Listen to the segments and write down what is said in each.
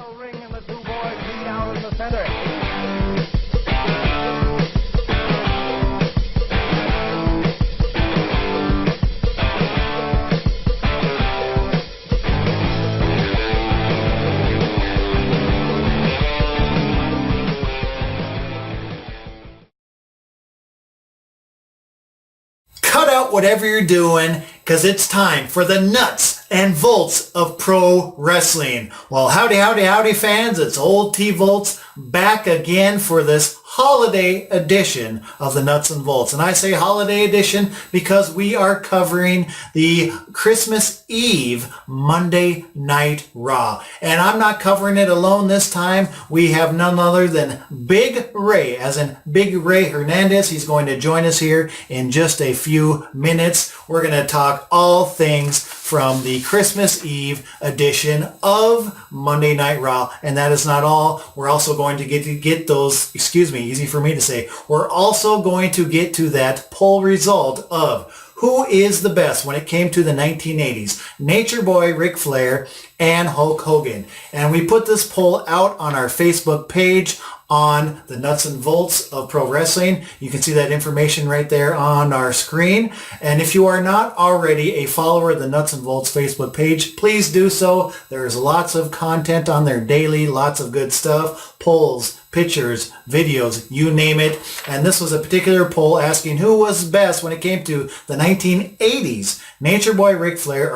the ring and the two boys meet out in the center. Cut out whatever you're doing, because it's time for the nuts and bolts of pro wrestling. Well, howdy fans, it's old T Voeltz back again for this holiday edition of the Nuts and Bolts. And I say holiday edition because we are covering the Christmas Eve Monday Night Raw. And I'm not covering it alone this time. We have none other than Big Ray, as in Big Ray Hernandez. He's going to join us here in just a few minutes. We're going to talk all things from the Christmas Eve edition of Monday Night Raw. And that is not all. We're also going to get those, easy for me to say, we're also going to get to that poll result of who is the best when it came to the 1980s, Nature Boy Ric Flair and Hulk Hogan. And we put this poll out on our Facebook page on the Nuts and Bolts of Pro Wrestling. You can see that information right there on our screen. And if you are not already a follower of the Nuts and Bolts Facebook page, please do so. There's lots of content on there daily, lots of good stuff, polls, pictures, videos, you name it. And this was a particular poll asking who was best when it came to the 1980s, Nature Boy Ric Flair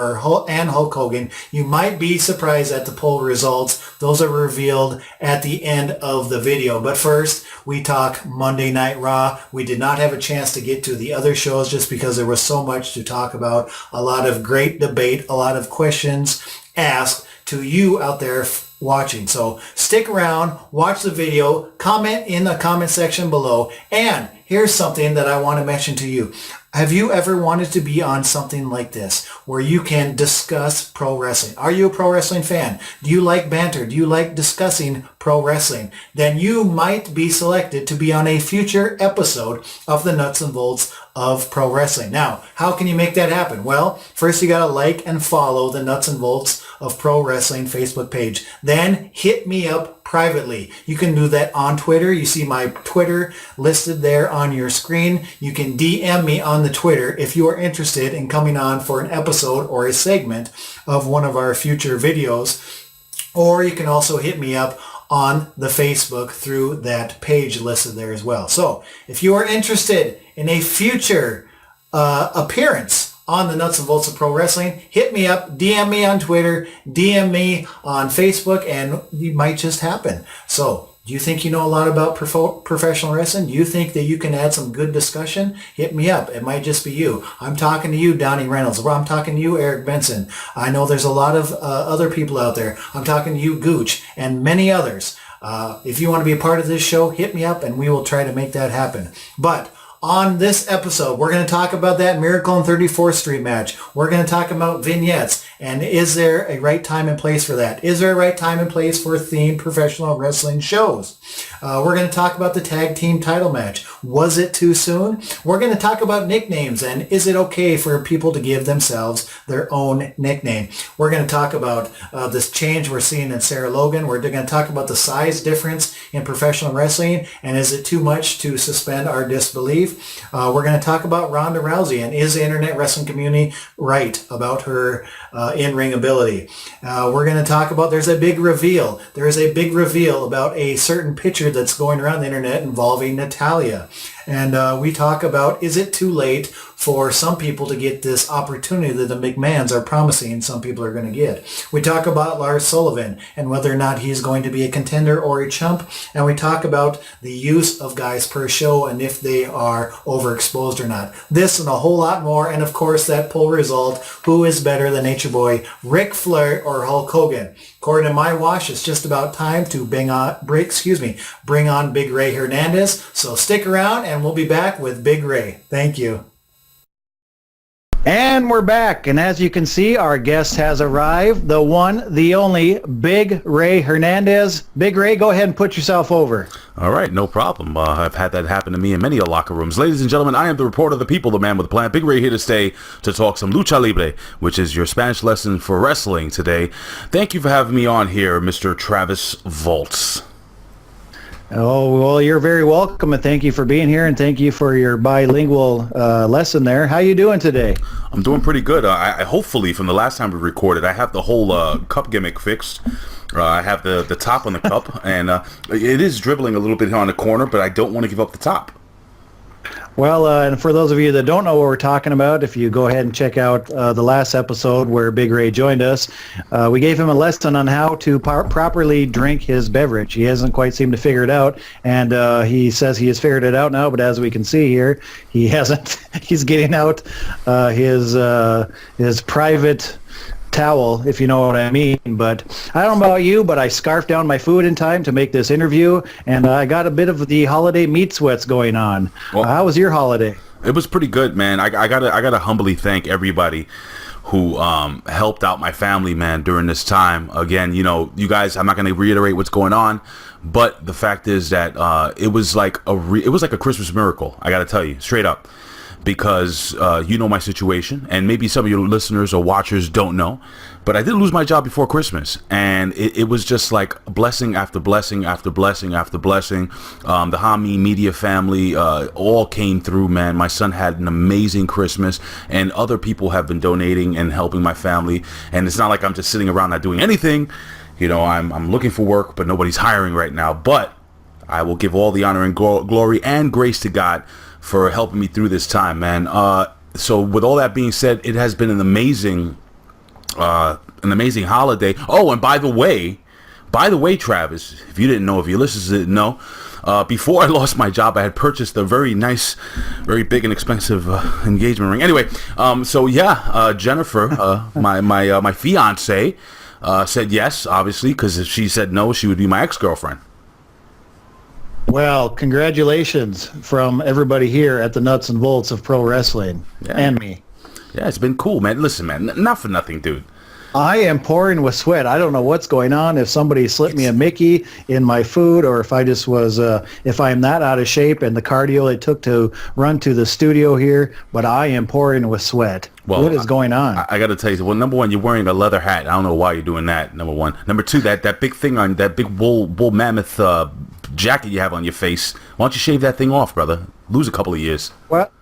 and Hulk Hogan. You might be surprised at the poll results. Those are revealed at the end of the video. But first, we talk Monday Night Raw. We did not have a chance to get to the other shows just because there was so much to talk about. A lot of great debate, a lot of questions asked to you out there watching. So stick around, watch the video, comment in the comment section below, and here's something that I want to mention to you. Have you ever wanted to be on something like this where you can discuss pro wrestling? Are you a pro wrestling fan? Do you like banter? Do you like discussing pro wrestling? Then you might be selected to be on a future episode of the Nuts and Bolts of Pro Wrestling. Now, how can you make that happen? Well, first you got to like and follow the Nuts and Bolts of Pro Wrestling Facebook page. Then hit me up privately. You can do that on Twitter. You see my Twitter listed there on your screen. You can DM me on the Twitter if you are interested in coming on for an episode or a segment of one of our future videos. Or you can also hit me up on the Facebook through that page listed there as well. So if you are interested in a future appearance on the Nuts and Bolts of Pro Wrestling, hit me up, DM me on Twitter, DM me on Facebook, and it might just happen. So, do you think you know a lot about professional wrestling? Do you think that you can add some good discussion? Hit me up. It might just be you. I'm talking to you, Donnie Reynolds. I'm talking to you, Eric Benson. I know there's a lot of other people out there. I'm talking to you, Gooch, and many others. If you want to be a part of this show, hit me up, and we will try to make that happen. But on this episode, we're going to talk about that Miracle on 34th Street match. We're going to talk about vignettes. And is there a right time and place for that? Is there a right time and place for themed professional wrestling shows? We're going to talk about the tag team title match. Was it too soon? We're going to talk about nicknames and is it okay for people to give themselves their own nickname? We're going to talk about this change we're seeing in Sarah Logan. We're going to talk about the size difference in professional wrestling and is it too much to suspend our disbelief? We're going to talk about Ronda Rousey and is the internet wrestling community right about her in-ring ability. We're going to talk about, there's a big reveal. There is a big reveal about a certain picture that's going around the internet involving Natalia. And we talk about, is it too late for some people to get this opportunity that the McMahons are promising some people are going to get? We talk about Lars Sullivan and whether or not he's going to be a contender or a chump. And we talk about the use of guys per show and if they are overexposed or not. This and a whole lot more. And of course, that poll result, who is better than Nature Boy, Ric Flair or Hulk Hogan? According to my watch, it's just about time to bring on Big Ray Hernandez. So stick around and we'll be back with Big Ray. Thank you. And we're back, and as you can see, our guest has arrived, the one, the only, Big Ray Hernandez. Big Ray, go ahead and put yourself over. All right, no problem. I've had that happen to me in many locker rooms. Ladies and gentlemen, I am the reporter of the people, the man with the plan. Big Ray here to stay to talk some lucha libre, which is your Spanish lesson for wrestling today. Thank you for having me on here, Mr. Travis Voeltz. Oh, well, you're very welcome, and thank you for being here, and thank you for your bilingual lesson there. How you doing today? I'm doing pretty good. I hopefully, from the last time we recorded, I have the whole cup gimmick fixed. I have the top on the cup, and it is dribbling a little bit here on the corner, but I don't want to give up the top. Well, and for those of you that don't know what we're talking about, if you go ahead and check out the last episode where Big Ray joined us, we gave him a lesson on how to properly drink his beverage. He hasn't quite seemed to figure it out, and he says he has figured it out now, but as we can see here, he hasn't. He's getting out his private towel, if you know what I mean. But I don't know about you, but I scarfed down my food in time to make this interview, and I got a bit of the holiday meat sweats going on. Well, how was your holiday? It was pretty good, man. I gotta humbly thank everybody who helped out my family, man, during this time. Again, you know, you guys, I'm not going to reiterate what's going on, but the fact is that it was like a Christmas miracle. I got to tell you straight up. Because you know my situation, and maybe some of your listeners or watchers don't know, but I did lose my job before Christmas, and it was just like blessing after blessing after blessing after blessing. The Hami media family all came through, man. My son had an amazing Christmas, and other people have been donating and helping my family, and it's not like I'm just sitting around not doing anything. You know, I'm looking for work, but nobody's hiring right now, but I will give all the honor and glory and grace to God for helping me through this time, man. So with all that being said, it has been an amazing holiday. Oh, and by the way, Travis, if you didn't know, if your listeners didn't know, before I lost my job, I had purchased a very nice, very big and expensive engagement ring. Anyway, Jennifer, my fiance, said yes, obviously, because if she said no, she would be my ex-girlfriend. Well, congratulations from everybody here at the Nuts and Bolts of Pro Wrestling, and me. Yeah, it's been cool, man. Listen, man, not for nothing, dude. I am pouring with sweat. I don't know what's going on. If somebody slipped me a Mickey in my food, or if I just was, if I'm that out of shape and the cardio it took to run to the studio here, but I am pouring with sweat. Well, what is going on? I got to tell you, well, number one, you're wearing a leather hat. I don't know why you're doing that, number one. Number two, that big thing on that big bull mammoth jacket you have on your face. Why don't you shave that thing off, brother? Lose a couple of years.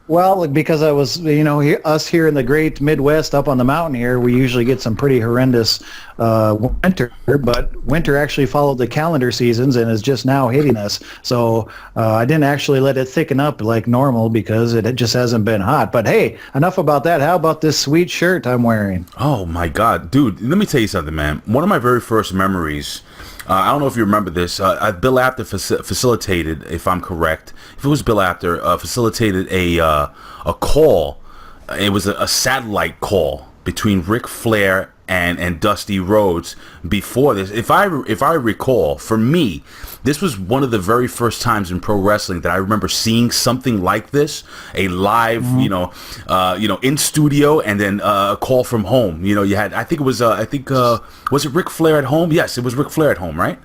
Well, because I was, you know, us here in the great Midwest up on the mountain here, we usually get some pretty horrendous winter, but winter actually followed the calendar seasons and is just now hitting us. So I didn't actually let it thicken up like normal because it just hasn't been hot. But hey, enough about that. How about this sweet shirt I'm wearing? Oh, my God. Dude, let me tell you something, man. One of my very first memories, I don't know if you remember this, Bill Apter facilitated, if I'm correct, if it was Bill Apter, facilitated a call. It was a satellite call between Ric Flair and Dusty Rhodes before this. If I recall, for me, this was one of the very first times in pro wrestling that I remember seeing something like this, a live, in studio, and then a call from home. You know, you had, I think it was, was it Ric Flair at home? Yes, it was Ric Flair at home, right?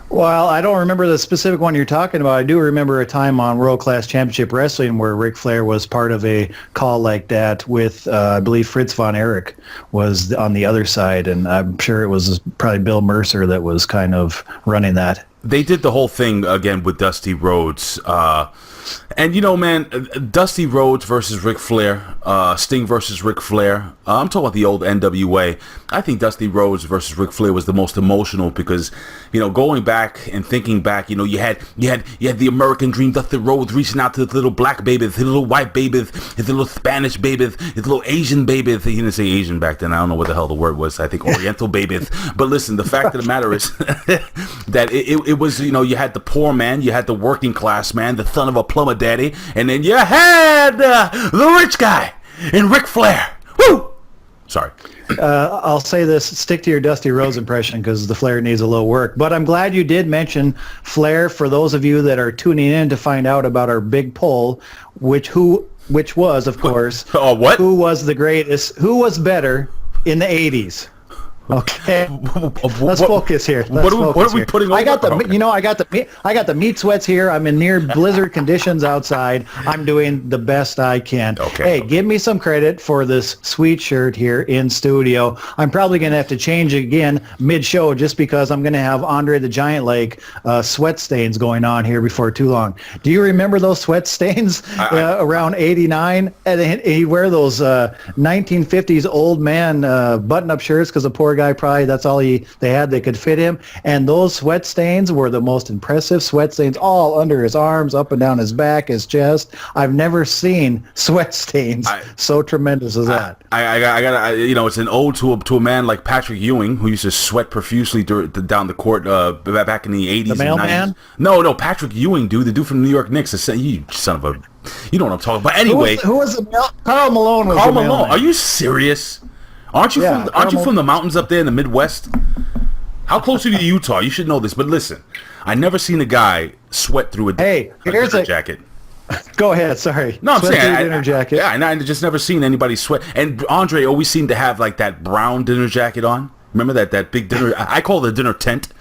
Well, I don't remember the specific one you're talking about. I do remember a time on World Class Championship Wrestling where Ric Flair was part of a call like that with, I believe, Fritz von Erich was on the other side, and I'm sure it was probably Bill Mercer that was kind of running that. They did the whole thing again with Dusty Rhodes. And, you know, man, Dusty Rhodes versus Ric Flair, Sting versus Ric Flair. I'm talking about the old NWA. I think Dusty Rhodes versus Ric Flair was the most emotional because, you know, going back and thinking back, you know, you had the American Dream, Dusty Rhodes reaching out to the little black baby, the little white baby, his little Spanish baby, his little Asian baby. He didn't say Asian back then. I don't know what the hell the word was. I think Oriental baby. But listen, the fact of the matter is that it was, you know, you had the poor man, you had the working class man, the son of a plumber daddy, and then you had the rich guy in Ric Flair. Woo! Sorry. I'll say this, stick to your Dusty Rhodes impression because the Flair needs a little work. But I'm glad you did mention Flair for those of you that are tuning in to find out about our big poll, who which was, of course, what? Who was the greatest? Who was better in the 80s? Okay, let's focus here. What are we putting over? I got the meat sweats here. I'm in near blizzard conditions outside. I'm doing the best I can. Okay. Hey, give me some credit for this sweet shirt here in studio. I'm probably going to have to change again mid-show just because I'm going to have Andre the Giant like sweat stains going on here before too long. Do you remember those sweat stains around 89? And he'd wear those 1950s old man button-up shirts because the poor guy probably that's all they had that could fit him, and those sweat stains were the most impressive sweat stains all under his arms, up and down his back, his chest. I've never seen sweat stains so tremendous as that. I got it's an ode to a man like Patrick Ewing, who used to sweat profusely down the court back in the 80s. The mailman? No, Patrick Ewing, dude, the dude from the New York Knicks. You son of a, you know what I'm talking about. Anyway, who was Karl Malone? Karl Malone? Are you serious? Aren't you from the mountains up there in the Midwest? How close are you to Utah? You should know this. But listen, I never seen a guy sweat through a dinner jacket. Go ahead. Sorry. No, I'm saying dinner jacket. Yeah, and I just never seen anybody sweat. And Andre always seemed to have like that brown dinner jacket on. Remember that big dinner? I call it a dinner tent.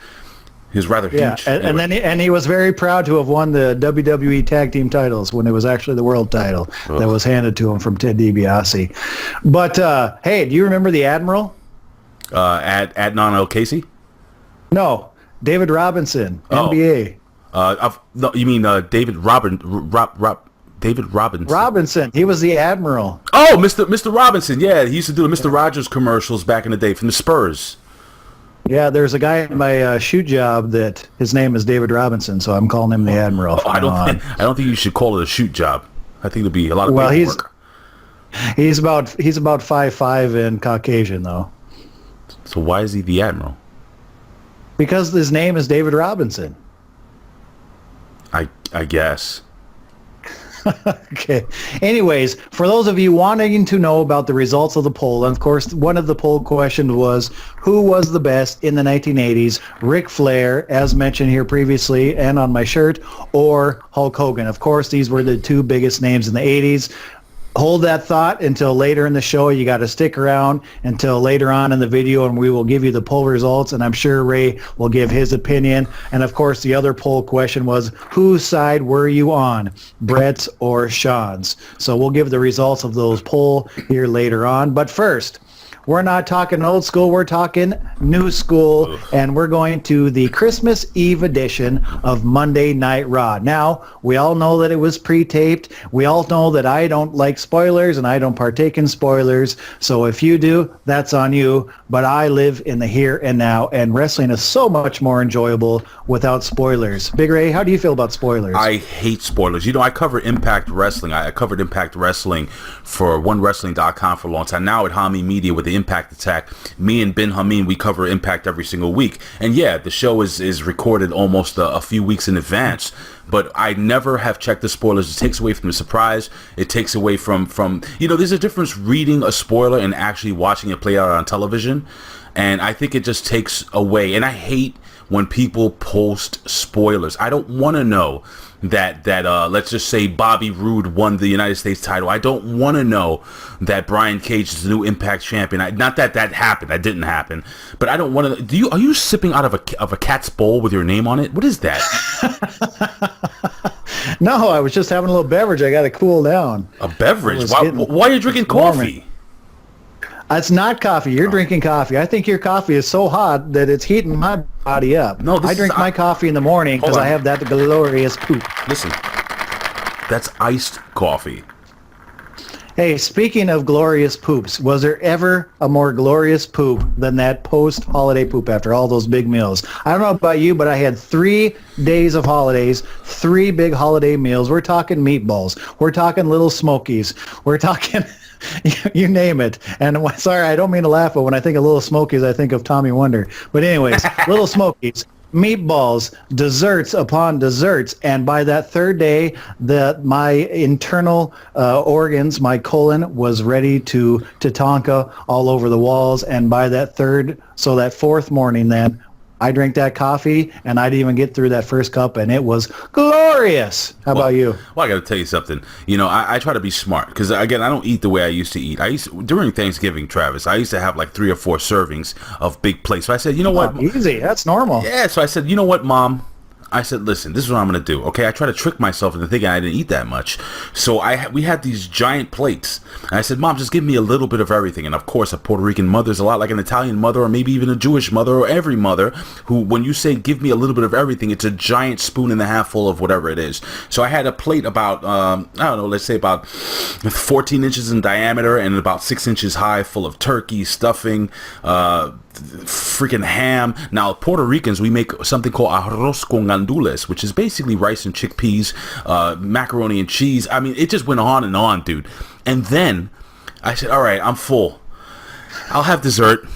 He was rather huge. Yeah, and he was very proud to have won the WWE Tag Team titles when it was actually the world title that was handed to him from Ted DiBiase. But hey, do you remember the Admiral? Adnan L. Casey? No, David Robinson, NBA. No, you mean David Robinson. Robinson. He was the Admiral. Oh, Mr. Robinson. Yeah, he used to do the Mr. Rogers commercials back in the day from the Spurs. Yeah, there's a guy at my shoot job that his name is David Robinson, so I'm calling him the Admiral. I don't think you should call it a shoot job. I think it'll be a lot of paperwork. He's about 5'5" and Caucasian though. So why is he the Admiral? Because his name is David Robinson. I guess. Okay. Anyways, for those of you wanting to know about the results of the poll, and of course, one of the poll questions was who was the best in the 1980s, Ric Flair, as mentioned here previously and on my shirt, or Hulk Hogan. Of course, these were the two biggest names in the 80s. Hold that thought until later in the show. You got to stick around until later on in the video, and we will give you the poll results, and I'm sure Ray will give his opinion. And, of course, the other poll question was, whose side were you on, Brett's or Sean's? So we'll give the results of those poll here later on. But first, we're not talking old school, we're talking new school, and we're going to the Christmas Eve edition of Monday Night Raw. Now, we all know that it was pre-taped. We all know that I don't like spoilers, and I don't partake in spoilers. So if you do, that's on you. But I live in the here and now, and wrestling is so much more enjoyable without spoilers. Big Ray, how do you feel about spoilers? I hate spoilers. You know, I cover Impact Wrestling. I covered Impact Wrestling for OneWrestling.com for a long time. Now at Hami Media with the Impact Attack, me and Ben Hameen, we cover Impact every single week. And yeah, the show is recorded almost a few weeks in advance, but I never have checked the spoilers. It takes away from the surprise. It takes away from there's a difference reading a spoiler and actually watching it play out on television. And I think it just takes away. And I hate when people post spoilers. I don't want to know that let's just say Bobby Roode won the United States title. I don't want to know that Brian Cage is the new Impact champion. Not that happened. That didn't happen. But I don't want to. Are you sipping out of a cat's bowl with your name on it? What is that? No, I was just having a little beverage. I got to cool down. A beverage? Why are you drinking coffee? It's not coffee. You're drinking coffee. I think your coffee is so hot that it's heating my body up. No, I drink my coffee in the morning because I have that glorious poop. Listen, that's iced coffee. Hey, speaking of glorious poops, was there ever a more glorious poop than that post-holiday poop after all those big meals? I don't know about you, but I had 3 days of holidays, 3 big holiday meals. We're talking meatballs. We're talking Little Smokies. We're talking... you name it. And sorry, I don't mean to laugh, but when I think of Little Smokies, I think of Tommy Wonder. But anyways, Little Smokies, meatballs, desserts upon desserts. And by that 3rd day, my internal organs, my colon, was ready to Tonka all over the walls. And by that 4th morning then, I drank that coffee, and I didn't even get through that first cup, and it was glorious. How about you? Well, I got to tell you something. I try to be smart because, again, I don't eat the way I used to eat. During Thanksgiving, Travis, I used to have like 3 or 4 servings of big plates. So I said, you know what? Easy. That's normal. Yeah, so I said, you know what, Mom? I said, listen, this is what I'm going to do, okay? I try to trick myself into thinking I didn't eat that much. So we had these giant plates. And I said, Mom, just give me a little bit of everything. And, of course, a Puerto Rican mother is a lot like an Italian mother or maybe even a Jewish mother or every mother who, when you say give me a little bit of everything, it's a giant spoon and a half full of whatever it is. So I had a plate about, I don't know, let's say about 14 inches in diameter and about 6 inches high, full of turkey, stuffing, freaking ham. Now, Puerto Ricans, we make something called arroz con gandules, which is basically rice and chickpeas, macaroni and cheese. I mean, it just went on, dude. And then I said, all right, I'm full. I'll have dessert.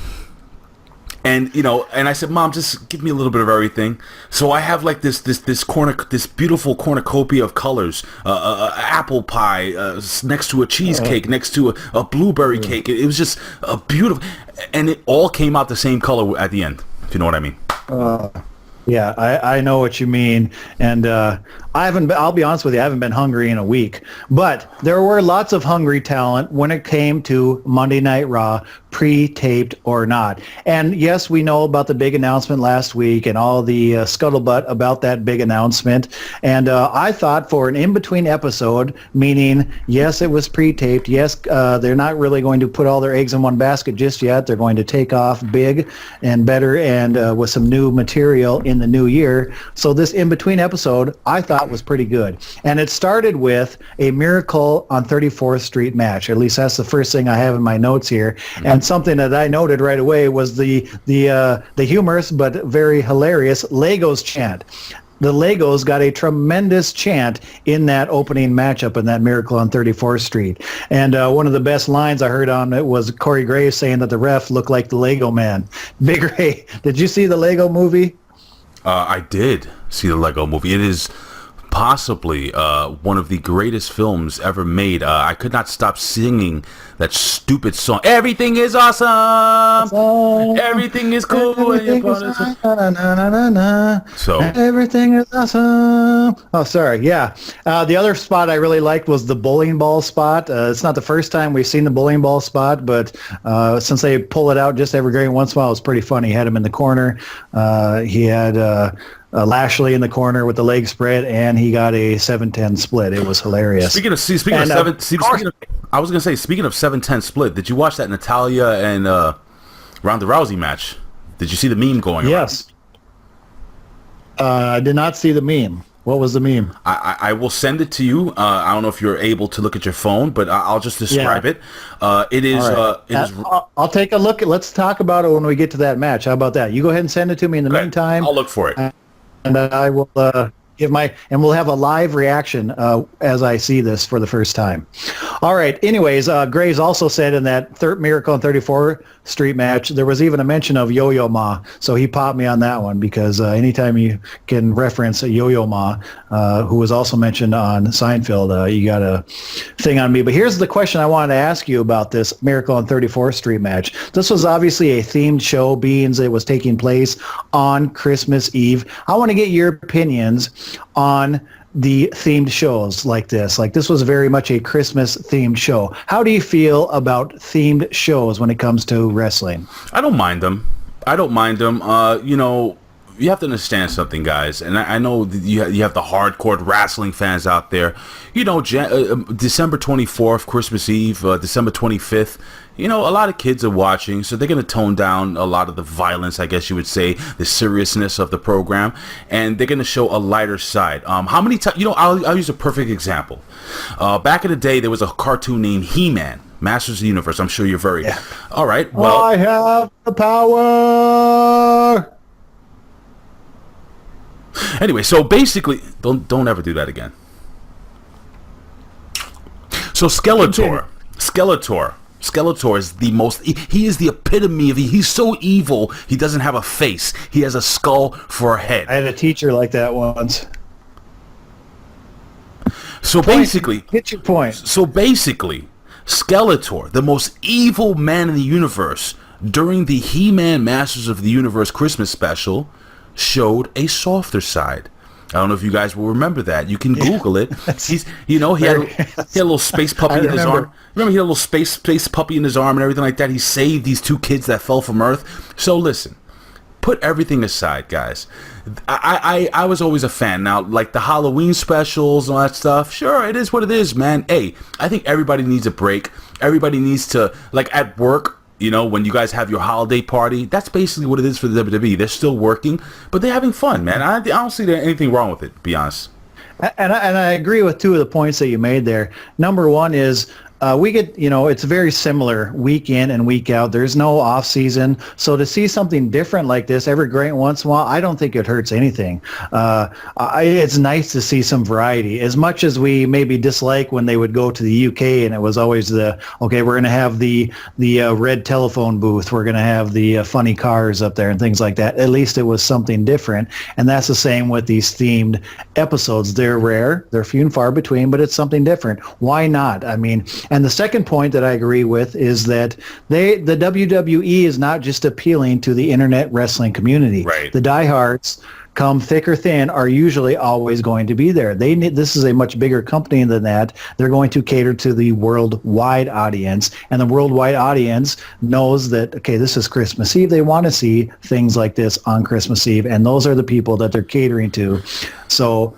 And and I said, Mom, just give me a little bit of everything. So I have like this beautiful cornucopia of colors, apple pie next to a cheesecake, next to a blueberry cake. It was just a beautiful, and it all came out the same color at the end. If you know what I mean. Yeah, I know what you mean, and I'll be honest with you, I haven't been hungry in a week, but there were lots of hungry talent when it came to Monday Night Raw, pre-taped or not. And yes, we know about the big announcement last week and all the scuttlebutt about that big announcement. And I thought for an in-between episode, meaning yes, it was pre-taped. Yes, they're not really going to put all their eggs in one basket just yet. They're going to take off big and better and with some new material in the new year. So this in-between episode, I thought was pretty good. And it started with a Miracle on 34th Street match. At least that's the first thing I have in my notes here. And something that I noted right away was the humorous but very hilarious Legos chant. The Legos got a tremendous chant in that opening matchup in that Miracle on 34th Street. And one of the best lines I heard on it was Corey Graves saying that the ref looked like the Lego man. Big Ray, did you see the Lego movie? I did see the Lego movie. It is possibly one of the greatest films ever made. I could not stop singing that stupid song. Everything is awesome. Everything is cool. Everything is so everything is awesome. Oh, sorry. Yeah. The other spot I really liked was the bowling ball spot. It's not the first time we've seen the bowling ball spot, but since they pull it out just every once in a while, it's pretty funny. He had him in the corner. He had Lashley in the corner with the leg spread, and he got a 7-10 split. It was hilarious. Speaking of 7-10 split, did you watch that Natalia and Ronda Rousey match? Did you see the meme going around? Yes. I did not see the meme. What was the meme? I will send it to you. I don't know if you're able to look at your phone, but I'll just describe it. It is. Right. I'll take a look. Let's talk about it when we get to that match. How about that? You go ahead and send it to me in the meantime. I'll look for it. And I will we'll have a live reaction as I see this for the first time. All right. Anyways, Graves also said in that Miracle on 34th Street match, there was even a mention of Yo-Yo Ma. So he popped me on that one because anytime you can reference a Yo-Yo Ma, who was also mentioned on Seinfeld, you got a thing on me. But here's the question I wanted to ask you about this Miracle on 34th Street match. This was obviously a themed show, being it was taking place on Christmas Eve. I want to get your opinions on the themed shows like this. Like, this was very much a Christmas themed show. How do you feel about themed shows when it comes to wrestling? I don't mind them. You have to understand something, guys, and I know you have the hardcore wrestling fans out there. December 24th, Christmas Eve, December 25th, a lot of kids are watching, so they're going to tone down a lot of the violence, I guess you would say, the seriousness of the program, and they're going to show a lighter side. How many times, I'll use a perfect example. Back in the day, there was a cartoon named He-Man, Masters of the Universe. I'm sure you're very... Yeah. All right, well... I have the power! Anyway, so basically, don't ever do that again. So Skeletor is the most, he is the epitome of, he's so evil, he doesn't have a face. He has a skull for a head. I had a teacher like that once. So basically, get your point. So basically, Skeletor, the most evil man in the universe, during the He-Man Masters of the Universe Christmas special, showed a softer side. I don't know if you guys will remember that. You can Google it. He's, he had a little space puppy in his arm. Remember, he had a little space puppy in his arm and everything like that. He saved these 2 kids that fell from Earth. So listen, put everything aside, guys. I was always a fan. Now, like the Halloween specials and all that stuff, sure, it is what it is, man. Hey, I think everybody needs a break. Everybody needs to, like at work, when you guys have your holiday party, that's basically what it is for the WWE. They're still working, but they're having fun, man. I don't see there anything wrong with it, to be honest. And I agree with 2 of the points that you made there. Number one is we get, it's very similar week in and week out. There's no off season. So to see something different like this every great once in a while, I don't think it hurts anything. It's nice to see some variety. As much as we maybe dislike when they would go to the UK and it was always we're going to have the red telephone booth. We're going to have the funny cars up there and things like that. At least it was something different. And that's the same with these themed episodes. They're rare. They're few and far between, but it's something different. Why not? I mean, and the second point that I agree with is that the WWE is not just appealing to the internet wrestling community. Right. The diehards, come thick or thin, are usually always going to be there. This is a much bigger company than that. They're going to cater to the worldwide audience, and the worldwide audience knows that, okay, this is Christmas Eve. They want to see things like this on Christmas Eve, and those are the people that they're catering to. So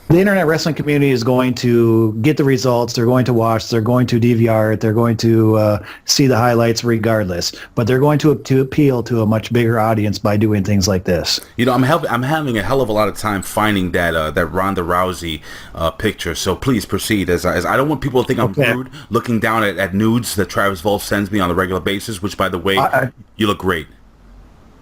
the internet wrestling community is going to get the results. They're going to watch. They're going to DVR it. They're going to see the highlights regardless. But they're going to appeal to a much bigger audience by doing things like this. I'm having a hell of a lot of time finding that Ronda Rousey picture. So please proceed. As I don't want people to think I'm rude looking down at nudes that Travis Voeltz sends me on a regular basis. Which, by the way, you look great.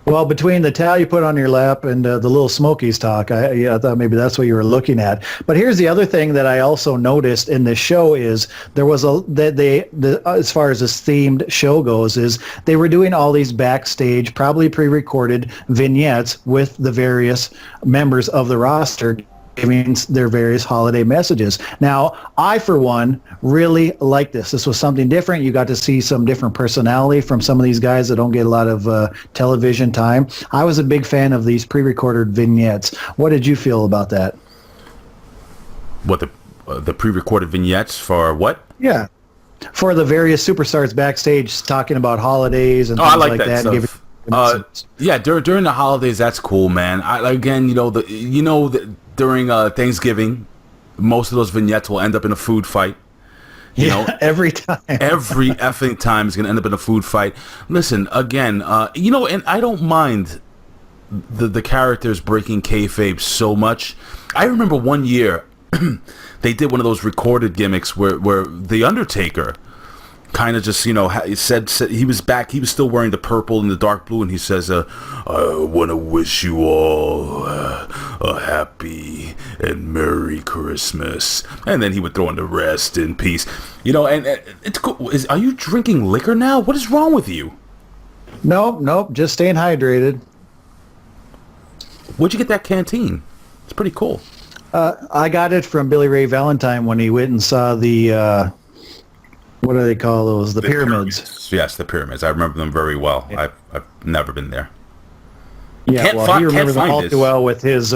Well, between the towel you put on your lap and the little Smokies talk, I thought maybe that's what you were looking at. But here's the other thing that I also noticed in this show is there was as far as this themed show goes, is they were doing all these backstage, probably pre-recorded vignettes with the various members of the roster giving their various holiday messages. Now, I, for one, really like this. This was something different. You got to see some different personality from some of these guys that don't get a lot of television time. I was a big fan of these pre-recorded vignettes. What did you feel about that? What, the pre-recorded vignettes for what? Yeah. For the various superstars backstage talking about holidays and things I like that. Yeah, during the holidays, that's cool, man. During Thanksgiving, most of those vignettes will end up in a food fight. You know, every time. Every effing time is going to end up in a food fight. Listen, again, and I don't mind the characters breaking kayfabe so much. I remember one year they did one of those recorded gimmicks where The Undertaker kind of just, said he was back. He was still wearing the purple and the dark blue, and he says, I want to wish you all a happy and Merry Christmas. And then he would throw in the rest in peace. And it's cool. Are you drinking liquor now? What is wrong with you? Nope, just staying hydrated. Where'd you get that canteen? It's pretty cool. I got it from Billy Ray Valentine when he went and saw the... what do they call those? The pyramids. Yes, the pyramids. I remember them very well. Yeah. I've never been there. Yeah, he remembers them all too well with his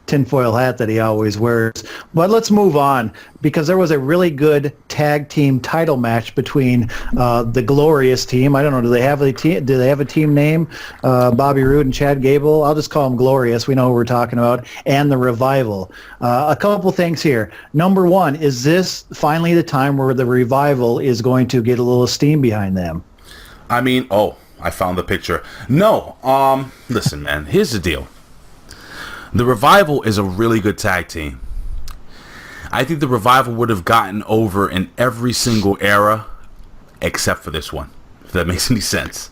tinfoil hat that he always wears. But let's move on, because there was a really good tag team title match between the Glorious team. I don't know. Do they have a team? Do they have a team name? Bobby Roode and Chad Gable. I'll just call them Glorious. We know who we're talking about. And the Revival. A couple things here. Number one, is this finally the time where the Revival is going to get a little steam behind them? I found the picture. No, listen, man, here's the deal. The Revival is a really good tag team. I think the Revival would have gotten over in every single era except for this one, if that makes any sense.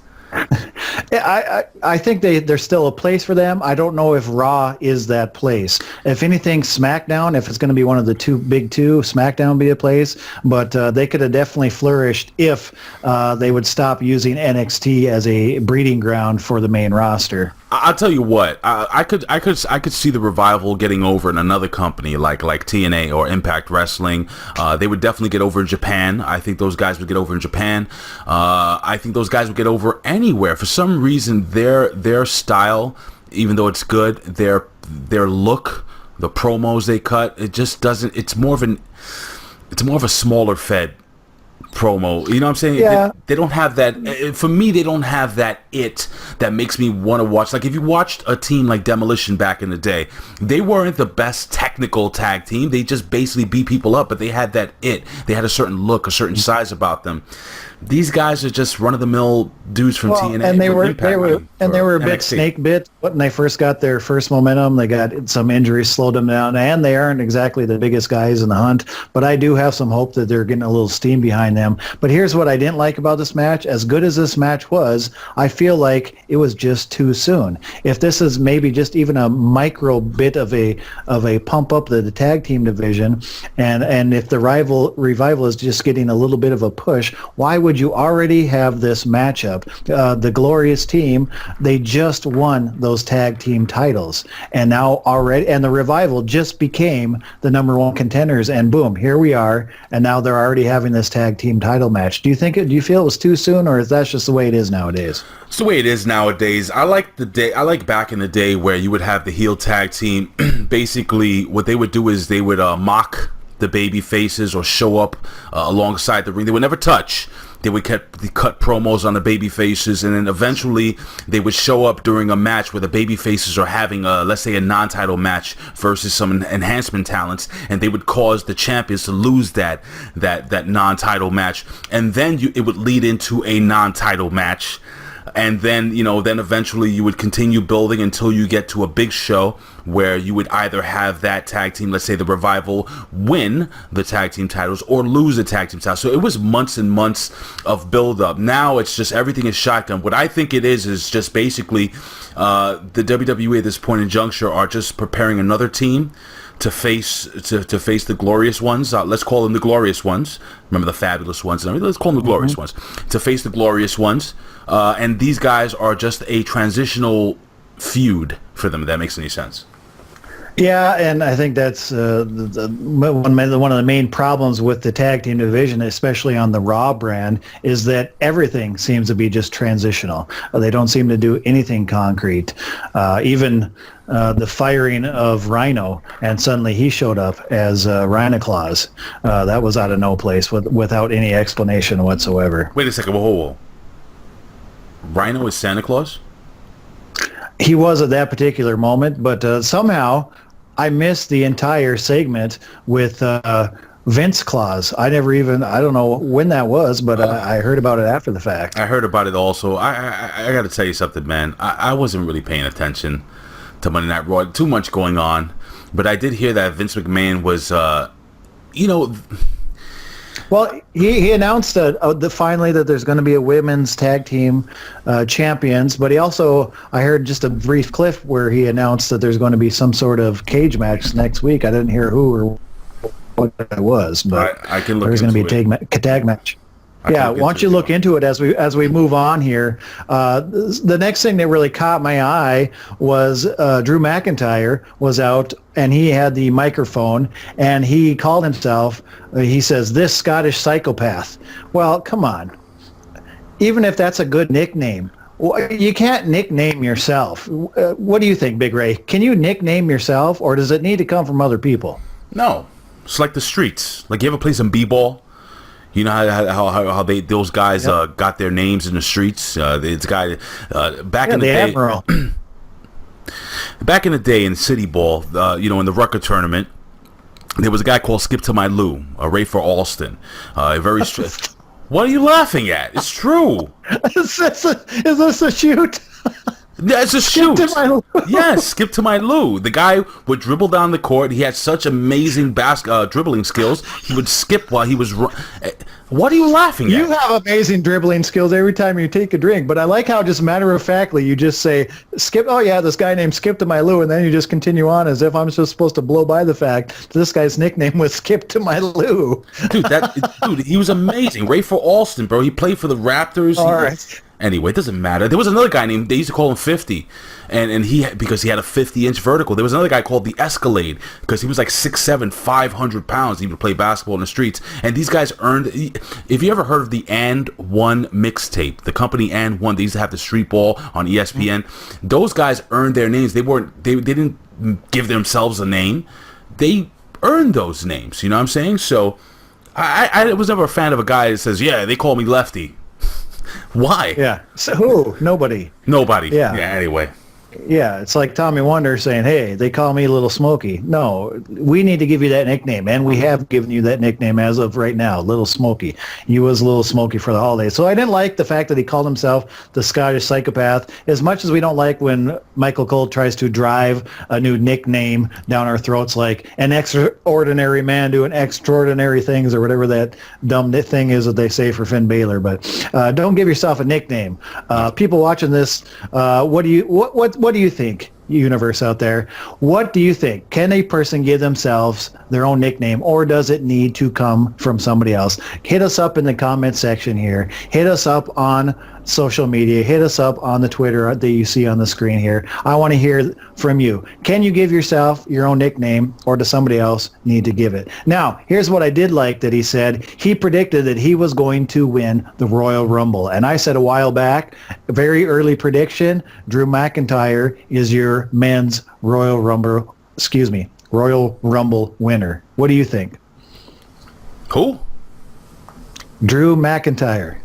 I think there's still a place for them. I don't know if Raw is that place. If anything, SmackDown, if it's going to be one of the big two, SmackDown would be a place. But they could have definitely flourished if they would stop using NXT as a breeding ground for the main roster. I'll tell you what, I could see the Revival getting over in another company like TNA or Impact Wrestling. They would definitely get over in Japan. I think those guys would get over in Japan. I think those guys would get over anywhere. For some reason, their style, even though it's good, their look, the promos they cut, it just doesn't. It's more of a smaller fed promo, you know what I'm saying? Yeah. They don't have that. For me, they don't have that it that makes me want to watch. Like if you watched a team like Demolition back in the day, they weren't the best technical tag team. They just basically beat people up, but they had that it. They had a certain look, a certain size about them. These guys are just run-of-the-mill dudes from TNA. And they were a bit snake bit when they first got their first momentum. They got some injuries slowed them down, and they aren't exactly the biggest guys in the hunt. But I do have some hope that they're getting a little steam behind them. But here's what I didn't like about this match. As good as this match was, I feel like it was just too soon. If this is maybe just even a micro bit of a pump up the tag team division, and if the revival is just getting a little bit of a push, why would you already have this matchup? The Glorious Team, they just won those tag team titles, and now already, and the Revival just became the number one contenders, and boom, here we are, and now they're already having this tag team title match. Do you feel it was too soon, or is that just the way it is nowadays? It's the way it is nowadays. I like back in the day where you would have the heel tag team. Basically, what they would do is they would mock the baby faces or show up alongside the ring. They would never touch. They would cut promos on the baby faces, and then eventually they would show up during a match where the baby faces are having let's say a non-title match versus some enhancement talents, and they would cause the champions to lose that non-title match, and then it would lead into a non-title match. And then, then eventually you would continue building until you get to a big show where you would either have that tag team, let's say the Revival, win the tag team titles or lose the tag team titles. So it was months and months of build-up. Now it's just everything is shotgun. What I think it is just basically the WWE at this point in juncture are just preparing another team to face the Glorious Ones. Let's call them the Glorious Ones. Remember the Fabulous Ones. Let's call them the Glorious Ones. To face the Glorious Ones. And these guys are just a transitional feud for them, if that makes any sense. Yeah, and I think that's one of the main problems with the tag team division, especially on the Raw brand, is that everything seems to be just transitional. They don't seem to do anything concrete. Even the firing of Rhino, and suddenly he showed up as Rhino Claus. That was out of no place without any explanation whatsoever. Wait a second, whoa. Rhino is Santa Claus? He was at that particular moment, but somehow I missed the entire segment with Vince Claus. I don't know when that was, but I heard about it after the fact. I heard about it also. I got to tell you something, man. I wasn't really paying attention to Monday Night Raw. Too much going on. But I did hear that Vince McMahon was, Well, he announced finally that there's going to be a women's tag team champions, but he also, I heard just a brief clip where he announced that there's going to be some sort of cage match next week. I didn't hear who or what it was, but I can look there's going to be a tag match. Yeah, why don't you look into it as we move on here? The next thing that really caught my eye was Drew McIntyre was out, and he had the microphone, and he called himself, he says, "This Scottish Psychopath." Well, come on. Even if that's a good nickname, you can't nickname yourself. What do you think, Big Ray? Can you nickname yourself, or does it need to come from other people? No. It's like the streets. Like, you ever play some b-ball? You know how those guys got their names in the streets. It's a guy back in the day. Admiral. Back in the day in City Ball, in the Rucker tournament, there was a guy called Skip to My Lou, Ray for Alston. Very strict. What are you laughing at? It's true. Is this a shoot? Yeah, it's a shoot. Skip to My Lou. Yes, Skip to My Lou. The guy would dribble down the court. He had such amazing dribbling skills. He would skip while he was What are you laughing at? You have amazing dribbling skills every time you take a drink, but I like how just matter-of-factly you just say, Skip, oh yeah, this guy named Skip to my Lou, and then you just continue on as if I'm just supposed to blow by the fact that this guy's nickname was Skip to my Lou. Dude, he was amazing. Ray for Alston, bro. He played for the Raptors. All right. Anyway, it doesn't matter. There was another guy named, they used to call him 50, and because he had a 50-inch vertical. There was another guy called the Escalade because he was like 6'7", 500 pounds. He would play basketball in the streets. And these guys earned, if you ever heard of the And One mixtape, the company And One, they used to have the street ball on ESPN. Those guys earned their names. They didn't give themselves a name. They earned those names. You know what I'm saying? So I was never a fan of a guy that says, yeah, they call me Lefty. Why? Yeah. So who? Nobody. Yeah. Anyway. Yeah, it's like Tommy Wonder saying, hey, they call me Little Smokey. No, we need to give you that nickname, and we have given you that nickname as of right now, Little Smokey. You was Little Smokey for the holidays. So I didn't like the fact that he called himself the Scottish Psychopath, as much as we don't like when Michael Cole tries to drive a new nickname down our throats like an extraordinary man doing extraordinary things or whatever that dumb thing is that they say for Finn Balor. But don't give yourself a nickname. People watching this, what do you think, universe out there? What do you think? Can a person give themselves their own nickname, or does it need to come from somebody else? Hit us up in the comment section here. Hit us up on social media. Hit us up on the Twitter that you see on the screen here. I want to hear from you. Can you give yourself your own nickname, or does somebody else need to give it? Now, here's what I did like that he said. He predicted that he was going to win the Royal Rumble. And I said a while back, very early prediction, Drew McIntyre is your men's Royal Rumble winner. What do you think? Who? Drew McIntyre.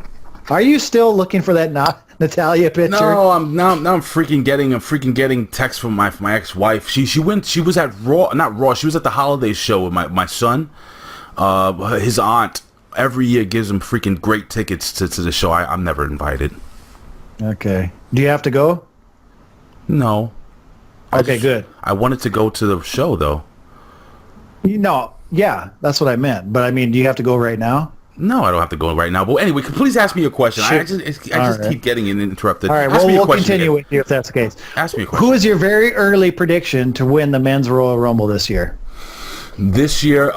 Are you still looking for that Natalia picture? No, I'm freaking getting texts from my ex-wife. She was at Raw, not Raw. She was at the holiday show with my son. His aunt every year gives him freaking great tickets to the show. I'm never invited. Okay. Do you have to go? No. Good. I wanted to go to the show though. No, yeah, that's what I meant. But I mean, do you have to go right now? No, I don't have to go right now. But anyway, please ask me a question. Sure. I just keep getting interrupted. All right, ask we'll continue with you if that's the case. Ask me a question. Who is your very early prediction to win the men's Royal Rumble this year? This year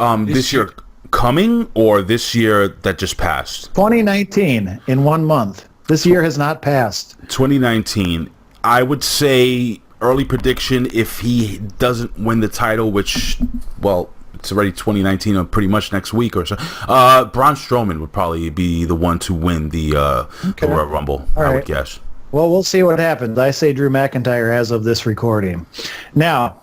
coming, or this year that just passed? 2019 in 1 month. This year has not passed. 2019. I would say early prediction, if he doesn't win the title, which, well, it's already 2019 or pretty much next week or so, Braun Strowman would probably be the one to win the Royal Rumble, I would guess. Well, we'll see what happens. I say Drew McIntyre as of this recording. Now,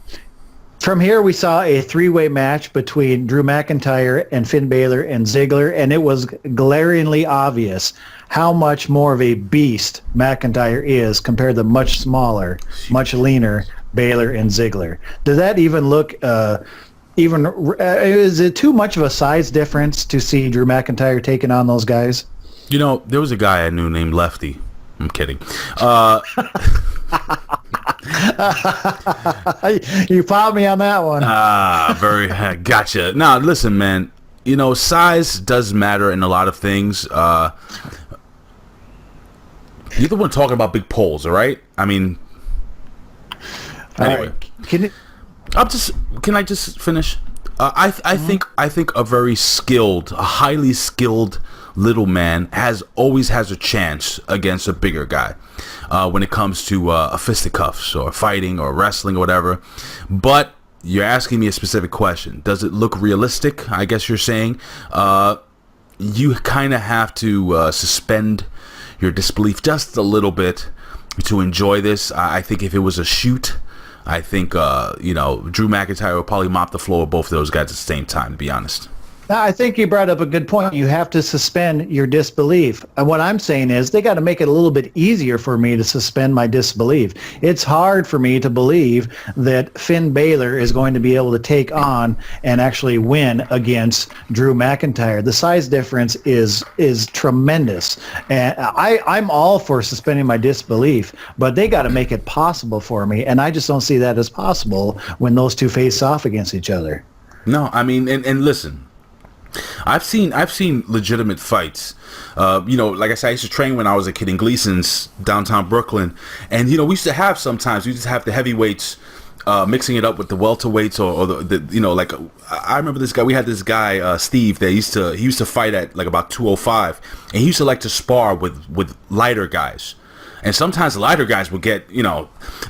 from here we saw a three-way match between Drew McIntyre and Finn Balor and Ziggler, and it was glaringly obvious how much more of a beast McIntyre is compared to much smaller, much leaner Balor and Ziggler. Does that even look is it too much of a size difference to see Drew McIntyre taking on those guys? You know, there was a guy I knew named Lefty. I'm kidding. You found me on that one. Gotcha. Now, listen, man. You know, size does matter in a lot of things. You're the one talking about big poles, all right? I mean, anyway. Can I just finish? I think a very skilled, a highly skilled little man always has a chance against a bigger guy when it comes to a fisticuffs or fighting or wrestling or whatever. But you're asking me a specific question. Does it look realistic? I guess you're saying. You kind of have to suspend your disbelief just a little bit to enjoy this. I think if it was a shoot, I think, Drew McIntyre will probably mop the floor with both of those guys at the same time, to be honest. Now, I think you brought up a good point. You have to suspend your disbelief. And what I'm saying is they got to make it a little bit easier for me to suspend my disbelief. It's hard for me to believe that Finn Balor is going to be able to take on and actually win against Drew McIntyre. The size difference is tremendous. And I'm all for suspending my disbelief, but they got to make it possible for me. And I just don't see that as possible when those two face off against each other. No, I mean, and listen, I've seen legitimate fights. Like I said, I used to train when I was a kid in Gleason's downtown Brooklyn, and we used to have the heavyweights mixing it up with the welterweights or the I remember this guy. We had this guy Steve that he used to fight at like about 205, and he used to like to spar with lighter guys. And sometimes the lighter guys will get,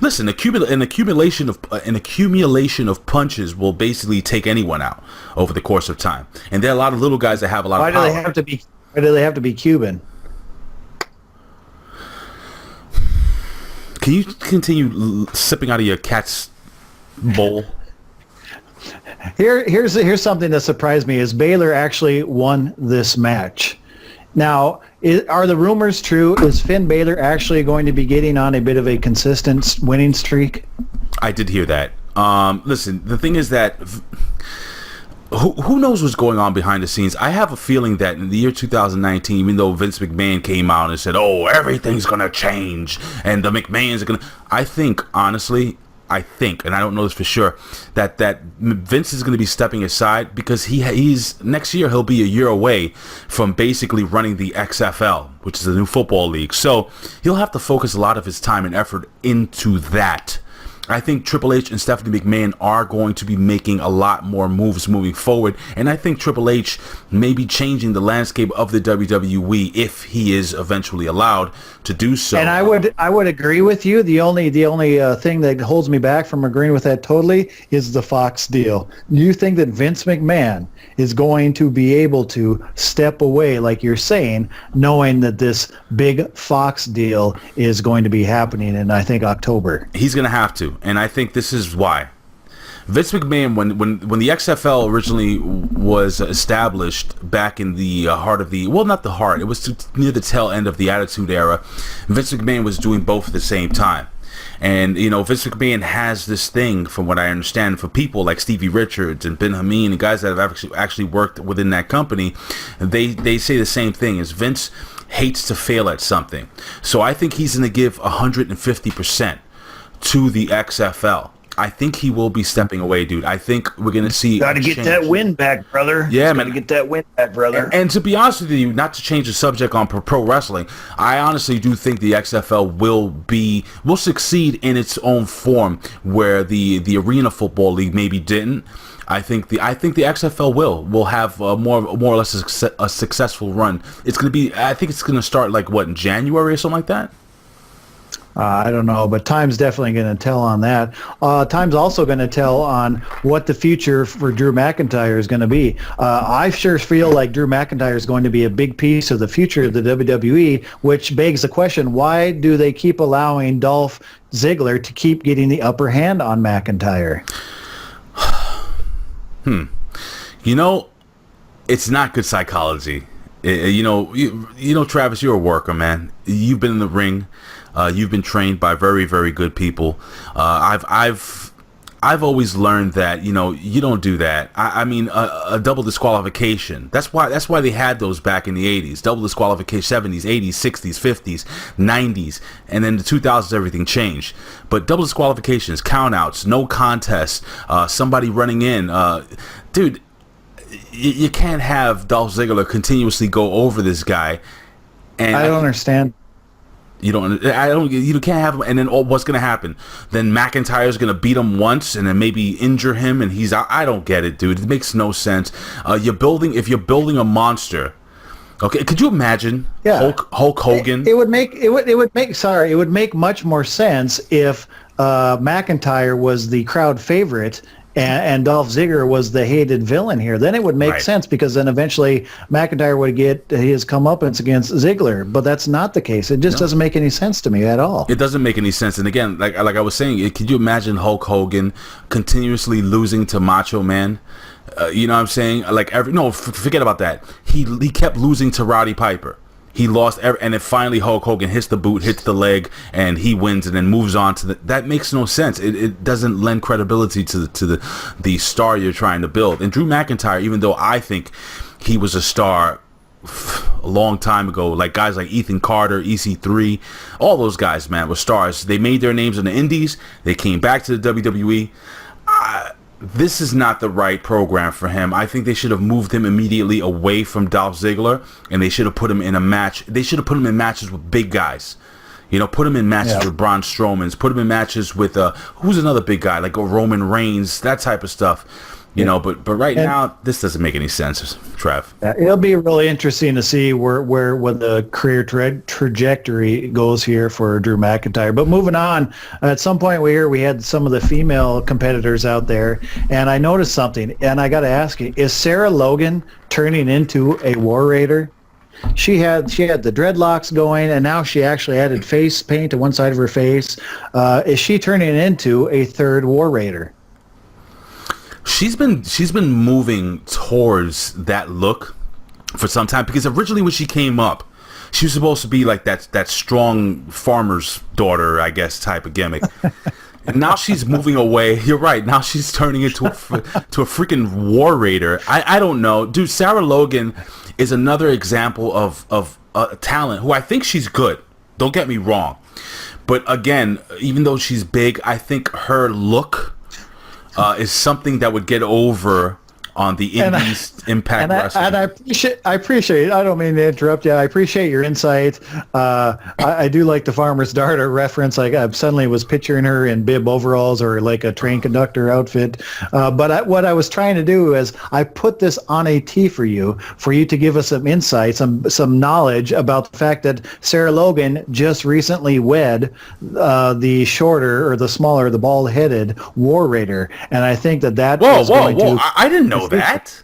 listen, an accumulation of punches will basically take anyone out over the course of time. And there are a lot of little guys that have a lot of power. Why do they have to be Cuban? Can you continue sipping out of your cat's bowl? Here's something that surprised me is Baylor actually won this match. Now, are the rumors true? Is Finn Balor actually going to be getting on a bit of a consistent winning streak? I did hear that. Listen, the thing is that who knows what's going on behind the scenes? I have a feeling that in the year 2019, even though Vince McMahon came out and said, "Oh, everything's gonna change," and the McMahons are gonna, I think, and I don't know this for sure, that Vince is going to be stepping aside because he's next year he'll be a year away from basically running the XFL, which is a new football league. So he'll have to focus a lot of his time and effort into that. I think Triple H and Stephanie McMahon are going to be making a lot more moves moving forward, and I think Triple H may be changing the landscape of the WWE if he is eventually allowed to do so. And I would agree with you. The only thing that holds me back from agreeing with that totally is the Fox deal. Do you think that Vince McMahon is going to be able to step away, like you're saying, knowing that this big Fox deal is going to be happening in, I think, October? He's going to have to. And I think this is why. Vince McMahon, when the XFL originally was established back in the heart of not the heart, it was near the tail end of the Attitude Era, Vince McMahon was doing both at the same time. And, Vince McMahon has this thing, from what I understand, for people like Stevie Richards and Ben Hameen and guys that have actually worked within that company. They say the same thing, is Vince hates to fail at something. So I think he's going to give 150% to the XFL. I think he will be stepping away, dude. I think we're going to see... Got to get that win back, brother. Yeah, man. Got to get that win back, brother. And to be honest with you, not to change the subject on pro wrestling, I honestly do think the XFL will succeed in its own form, where the Arena Football League maybe didn't. I think the XFL will have more or less a successful run. It's going to be... I think it's going to start in January or something like that? I don't know, but time's definitely going to tell on that. Time's also going to tell on what the future for Drew McIntyre is going to be. I sure feel like Drew McIntyre is going to be a big piece of the future of the WWE, which begs the question, why do they keep allowing Dolph Ziggler to keep getting the upper hand on McIntyre? It's not good psychology. Travis, you're a worker, man. You've been in the ring. You've been trained by very, very good people. I've always learned that you don't do that. I mean a double disqualification. That's why they had those back in the 80s. Double disqualification, 70s, 80s, 60s, 50s, 90s, and then the 2000s everything changed. But double disqualifications, countouts, no contest, somebody running in, dude. You can't have Dolph Ziggler continuously go over this guy. And I don't understand. You can't have him, and then what's going to happen? Then McIntyre's going to beat him once and then maybe injure him and he's out. I don't get it, dude. It makes no sense. If you're building a monster, okay, could you imagine Hulk Hogan? It would make much more sense if McIntyre was the crowd favorite and Dolph Ziggler was the hated villain here. Then it would make sense, because then eventually McIntyre would get his comeuppance against Ziggler. But that's not the case. It just doesn't make any sense to me at all. It doesn't make any sense. And again, like I was saying, could you imagine Hulk Hogan continuously losing to Macho Man? You know what I'm saying? Forget about that. He kept losing to Roddy Piper. He lost, and then finally Hulk Hogan hits the boot, hits the leg, and he wins, and then moves on to that makes no sense. It doesn't lend credibility to the star you're trying to build. And Drew McIntyre, even though I think he was a star a long time ago, like guys like Ethan Carter, EC3, all those guys, man, were stars. They made their names in the indies. They came back to the WWE. this is not the right program for him. I think they should have moved him immediately away from Dolph Ziggler, and they should have put him in a match. They should have put him in matches with big guys. You know, put him in matches with Braun Strowman's. Put him in matches with who's another big guy like a Roman Reigns, that type of stuff. You know, but right now this doesn't make any sense, Trev. It'll be really interesting to see where the career trajectory goes here for Drew McIntyre. But moving on, at some point we had some of the female competitors out there, and I noticed something, and I got to ask you: is Sarah Logan turning into a War Raider? She had the dreadlocks going, and now she actually added face paint to one side of her face. Is she turning into a third War Raider? She's been moving towards that look for some time, because originally when she came up, she was supposed to be like that strong farmer's daughter, I guess, type of gimmick. And now she's moving away. You're right. Now she's turning into a freaking War Raider. I don't know, dude. Sarah Logan is another example of talent who I think she's good. Don't get me wrong, but again, even though she's big, I think her look is something that would get over on the Indies Impact Wrestling. And I appreciate. I don't mean to interrupt you. I appreciate your insight. I do like the farmer's daughter reference. Like I suddenly was picturing her in bib overalls or like a train conductor outfit. But what I was trying to do is I put this on a tee for you to give us some insight, some knowledge about the fact that Sarah Logan just recently wed the shorter or the smaller, the bald-headed War Raider, and I think that whoa! I didn't know that.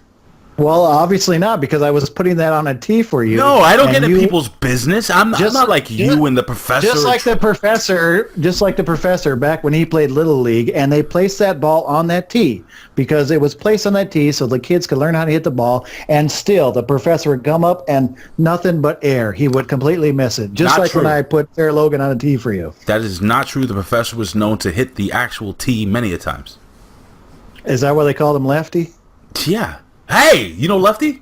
Well, obviously not, because I was putting that on a tee for you. No, I don't get in people's business. I'm not like you and the professor. Just like the professor back when he played Little League, and they placed that ball on that tee because it was placed on that tee so the kids could learn how to hit the ball, and still the professor would come up and nothing but air. He would completely miss it. Just like when I put Sarah Logan on a tee for you. That is not true. The professor was known to hit the actual tee many a times. Is that why they called him Lefty? Yeah. Hey, you know Lefty?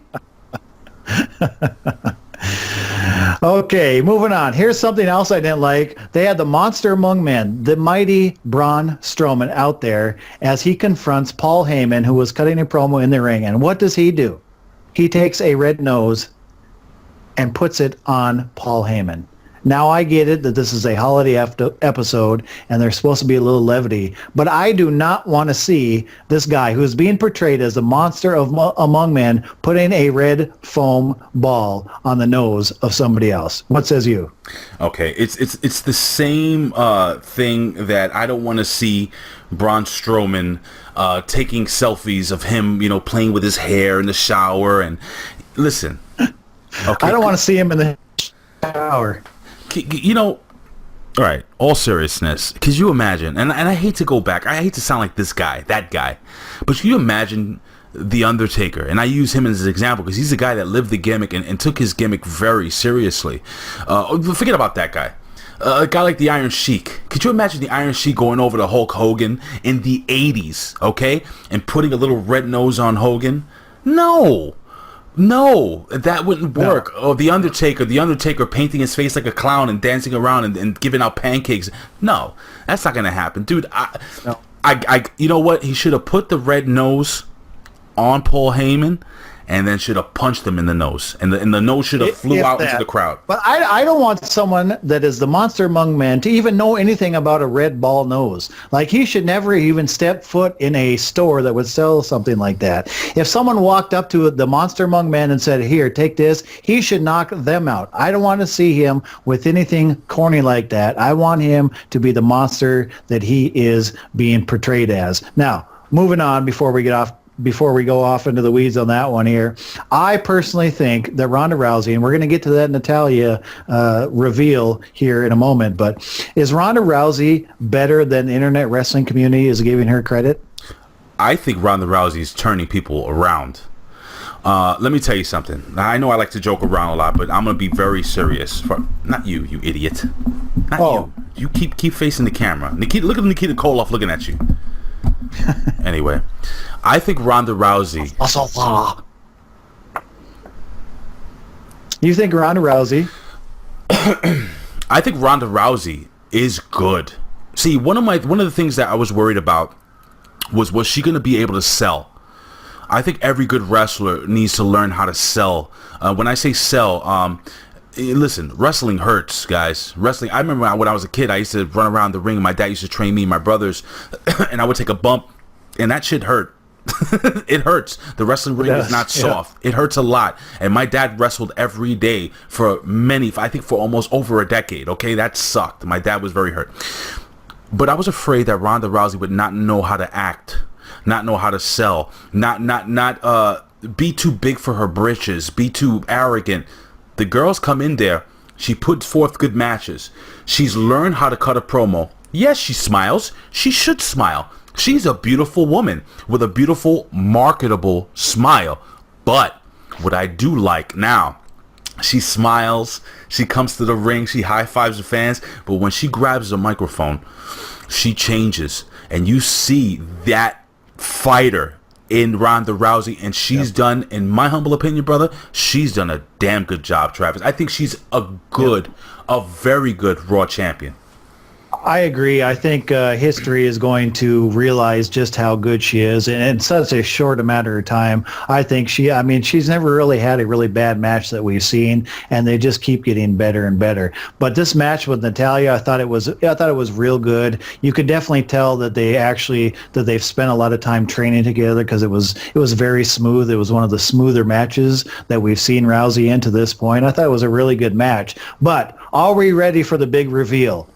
Okay, moving on. Here's something else I didn't like. They had the monster among men, the mighty Braun Strowman, out there as he confronts Paul Heyman, who was cutting a promo in the ring. And what does he do? He takes a red nose and puts it on Paul Heyman. Now, I get it that this is a holiday episode and there's supposed to be a little levity, but I do not want to see this guy who's being portrayed as the monster among men putting a red foam ball on the nose of somebody else. What says you? Okay, it's the same thing that I don't want to see Braun Strowman taking selfies of him, playing with his hair in the shower. And listen, okay, I don't want to see him in the shower. All right, all seriousness, could you imagine, and I hate to go back, I hate to sound like that guy, but can you imagine The Undertaker? And I use him as an example because he's a guy that lived the gimmick and took his gimmick very seriously. Forget about that guy. A guy like the Iron Sheik. Could you imagine the Iron Sheik going over to Hulk Hogan in the 80s, okay, and putting a little red nose on Hogan? No, that wouldn't work. No. Oh, the Undertaker painting his face like a clown and dancing around and giving out pancakes. No, that's not gonna happen, dude. I you know what? He should have put the red nose on Paul Heyman, and then should have punched him in the nose, and the nose should have flew out into the crowd. But I don't want someone that is the monster among men to even know anything about a red ball nose. Like, he should never even step foot in a store that would sell something like that. If someone walked up to the monster among men and said, "Here, take this," he should knock them out. I don't want to see him with anything corny like that. I want him to be the monster that he is being portrayed as. Now, moving on before we go off into the weeds on that one here, I personally think that Ronda Rousey, and we're going to get to that Natalya reveal here in a moment, but is Ronda Rousey better than the internet wrestling community is giving her credit? I think Ronda Rousey is turning people around. Let me tell you something. I know I like to joke around a lot, but I'm going to be very serious. Not you, you idiot. Not you. You keep facing the camera. Look at Nikita Koloff looking at you. Anyway, I think Ronda Rousey. You think Ronda Rousey? I think Ronda Rousey is good. See, one of the things that I was worried about was she going to be able to sell? I think every good wrestler needs to learn how to sell. When I say sell, listen, wrestling hurts, guys. Wrestling. I remember when I was a kid, I used to run around the ring. My dad used to train me and my brothers, and I would take a bump, and that shit hurt. It hurts. The wrestling ring is not soft. It hurts a lot. And my dad wrestled every day for I think for almost over a decade. Okay, that sucked. My dad was very hurt. But I was afraid that Ronda Rousey would not know how to act, not know how to sell, not be too big for her britches, be too arrogant. The girls come in there. She puts forth good matches. She's learned how to cut a promo. Yes, she smiles. She should smile. She's a beautiful woman with a beautiful, marketable smile. But what I do like now, she smiles, she comes to the ring, she high-fives the fans, but when she grabs a microphone, she changes. And you see that fighter in Ronda Rousey, and she's done, in my humble opinion, brother, she's done a damn good job, Travis. I think she's a very good Raw champion. I agree. I think history is going to realize just how good she is in such a short amount of time. I think she's never really had a really bad match that we've seen, and they just keep getting better and better. But this match with Natalya, I thought it was real good. You could definitely tell that they've spent a lot of time training together, because it was very smooth. It was one of the smoother matches that we've seen Rousey in to this point. I thought it was a really good match. But are we ready for the big reveal?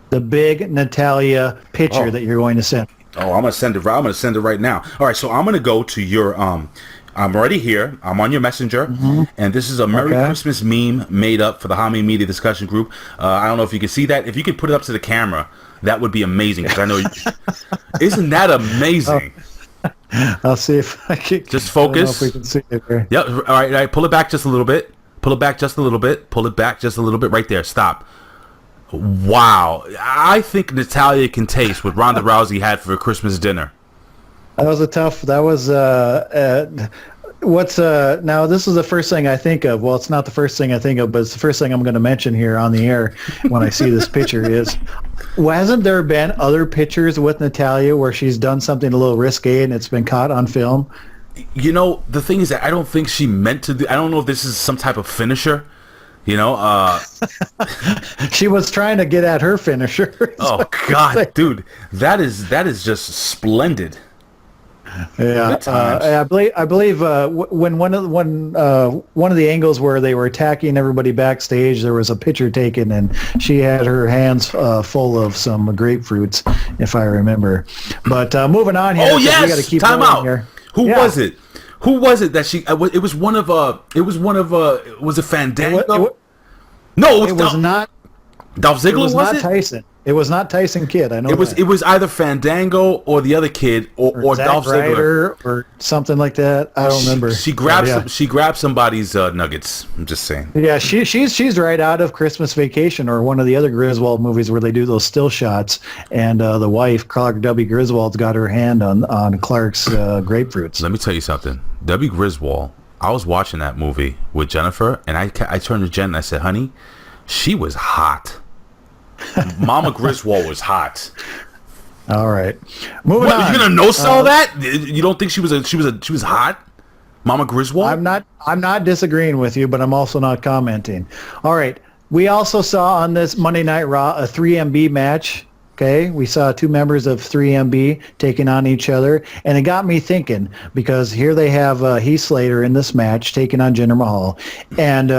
The big Natalya picture that you're going to send. Oh, I'm gonna send it right now. All right, so I'm gonna go to your I'm already here. I'm on your messenger, and this is a Merry Christmas meme made up for the Hami Media discussion group. I don't know if you can see that. If you could put it up to the camera, that would be amazing. Because I know, isn't that amazing? I'll see if I can. Just focus. I don't know if we can see it here. Yep. All right. Pull it back just a little bit. Pull it back just a little bit. Pull it back just a little bit. Right there. Stop. Wow, I think Natalya can taste what Ronda Rousey had for a Christmas dinner. Now this is the first thing I think of. Well, it's not the first thing I think of, but it's the first thing I'm going to mention here on the air when I see this picture is, hasn't there been other pictures with Natalya where she's done something a little risque and it's been caught on film? You know, the thing is that I don't think she meant to do, I don't know if this is some type of finisher. You know, she was trying to get at her finisher. Oh God, dude, that is just splendid. Yeah, I believe when one of the angles where they were attacking everybody backstage, there was a picture taken, and she had her hands full of some grapefruits, if I remember. But moving on here. Oh yes, we gotta keep time out. Here. Who was it? Who was it that she? It was one of. Was it Fandango? No, it was not. Dolph Ziggler, it was not Tyson. It was not Tyson Kidd. I know it was either Fandango or the other kid or Dolph Ziggler or something like that. I don't remember. She grabbed somebody's nuggets. I'm just saying. Yeah, she's right out of Christmas Vacation or one of the other Griswold movies where they do those still shots, and the wife Clark W. Griswold's got her hand on Clark's grapefruits. Let me tell you something. W. Griswold. I was watching that movie with Jennifer, and I turned to Jen and I said, "Honey, she was hot." Mama Griswold was hot. All right, moving on. You're gonna no-sell that? You don't think she was hot, Mama Griswold? I'm not disagreeing with you, but I'm also not commenting. All right, we also saw on this Monday Night Raw a 3MB match. Okay, we saw two members of 3MB taking on each other, and it got me thinking, because here they have Heath Slater in this match taking on Jinder Mahal, and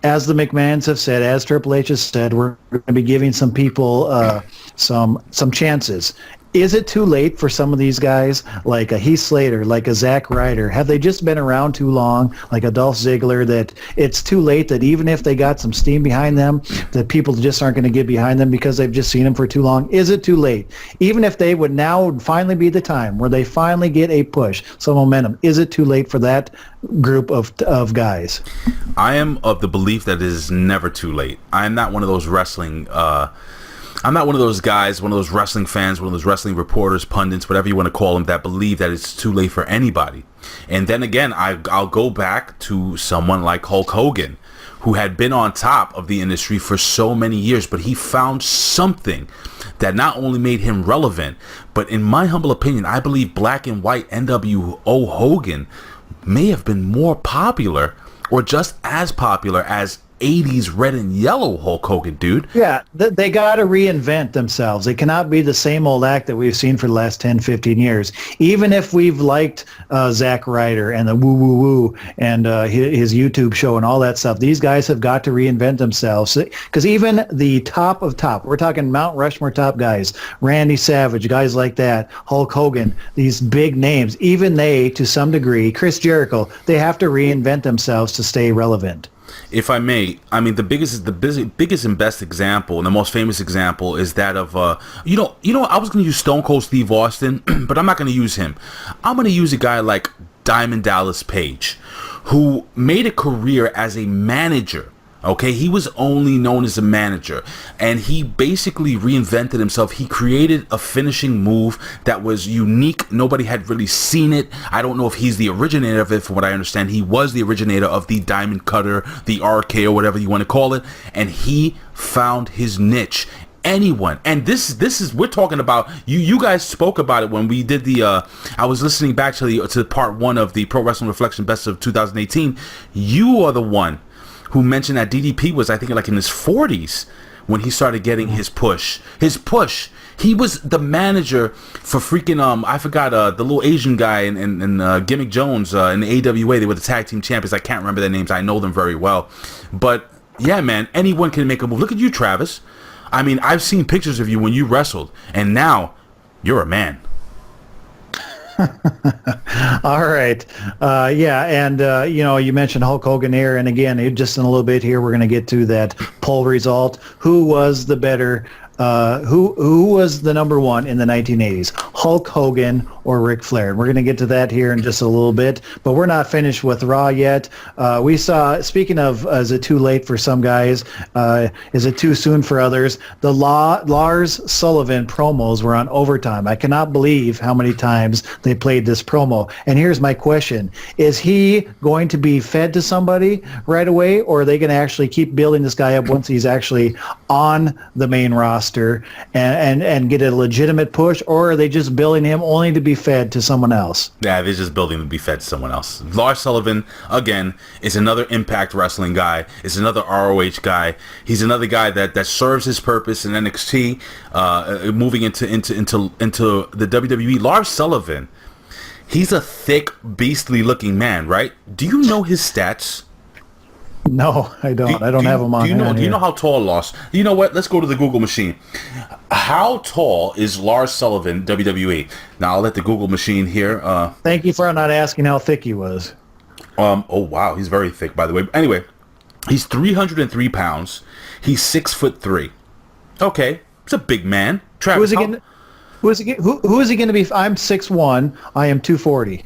as the McMahons have said, as Triple H has said, we're going to be giving some people some chances. Is it too late for some of these guys, like a Heath Slater, like a Zack Ryder? Have they just been around too long, like a Dolph Ziggler, that it's too late, that even if they got some steam behind them, that people just aren't going to get behind them because they've just seen them for too long? Is it too late? Even if they would now finally be the time where they finally get a push, some momentum, is it too late for that group of guys? I am of the belief that it is never too late. I am not one of those wrestling... I'm not one of those guys, one of those wrestling fans, one of those wrestling reporters, pundits, whatever you want to call them, that believe that it's too late for anybody. And then again, I'll go back to someone like Hulk Hogan, who had been on top of the industry for so many years, but he found something that not only made him relevant, but in my humble opinion, I believe black and white NWO Hogan may have been more popular or just as popular as 80s red and yellow Hulk Hogan, dude. Yeah, they got to reinvent themselves. They cannot be the same old act that we've seen for the last 10, 15 years. Even if we've liked Zack Ryder and the Woo Woo Woo and his YouTube show and all that stuff, these guys have got to reinvent themselves. Because even the top of top, we're talking Mount Rushmore top guys, Randy Savage, guys like that, Hulk Hogan, these big names, even they, to some degree, Chris Jericho, they have to reinvent themselves to stay relevant. If I may, I mean the biggest and best example and the most famous example is that of I was going to use Stone Cold Steve Austin, but I'm not going to use him. I'm going to use a guy like Diamond Dallas Page, who made a career as a manager. Okay, he was only known as a manager, and he basically reinvented himself. He created a finishing move that was unique. Nobody had really seen it. I don't know if he's the originator of it. From what I understand, he was the originator of the Diamond Cutter, the RKO, whatever you want to call it, and he found his niche. Anyone, and this is we're talking about you guys spoke about it when we did the I was listening back to part 1 of the Pro Wrestling Reflection Best of 2018. You are the one who mentioned that DDP was, I think, like in his 40s when he started getting his push. He was the manager for freaking I forgot the little Asian guy and Gimmick Jones in the AWA. They were the tag team champions. I can't remember their names. I know them very well, but yeah, man, anyone can make a move. Look at you, Travis. I mean, I've seen pictures of you when you wrestled, and now you're a man. All right. You mentioned Hulk Hogan here, and again, just in a little bit here, we're going to get to that poll result. Who was the better? Who was the number one in the 1980s? Hulk Hogan or Ric Flair? And we're going to get to that here in just a little bit, but we're not finished with Raw yet. We saw, speaking of, is it too late for some guys? Is it too soon for others? The Lars Sullivan promos were on overtime. I cannot believe how many times they played this promo. And here's my question. Is he going to be fed to somebody right away, or are they going to actually keep building this guy up once he's actually on the main roster and get a legitimate push, or are they just building him only to be fed to someone else? Yeah, they're just building to be fed to someone else. Lars Sullivan, again, is another Impact Wrestling guy. Is another ROH guy. He's another guy that serves his purpose in NXT, moving into the WWE. Lars Sullivan, he's a thick, beastly looking man, right? Do you know his stats? No, I don't. I don't have them on. Do you know how tall Lars? You know what? Let's go to the Google machine. How tall is Lars Sullivan, WWE? Now I'll let the Google machine here. Thank you for not asking how thick he was. Oh wow, he's very thick, by the way. Anyway, he's 303 pounds. He's 6'3". Okay, it's a big man. Travis, who is he going to be? I'm 6'1". I am 240.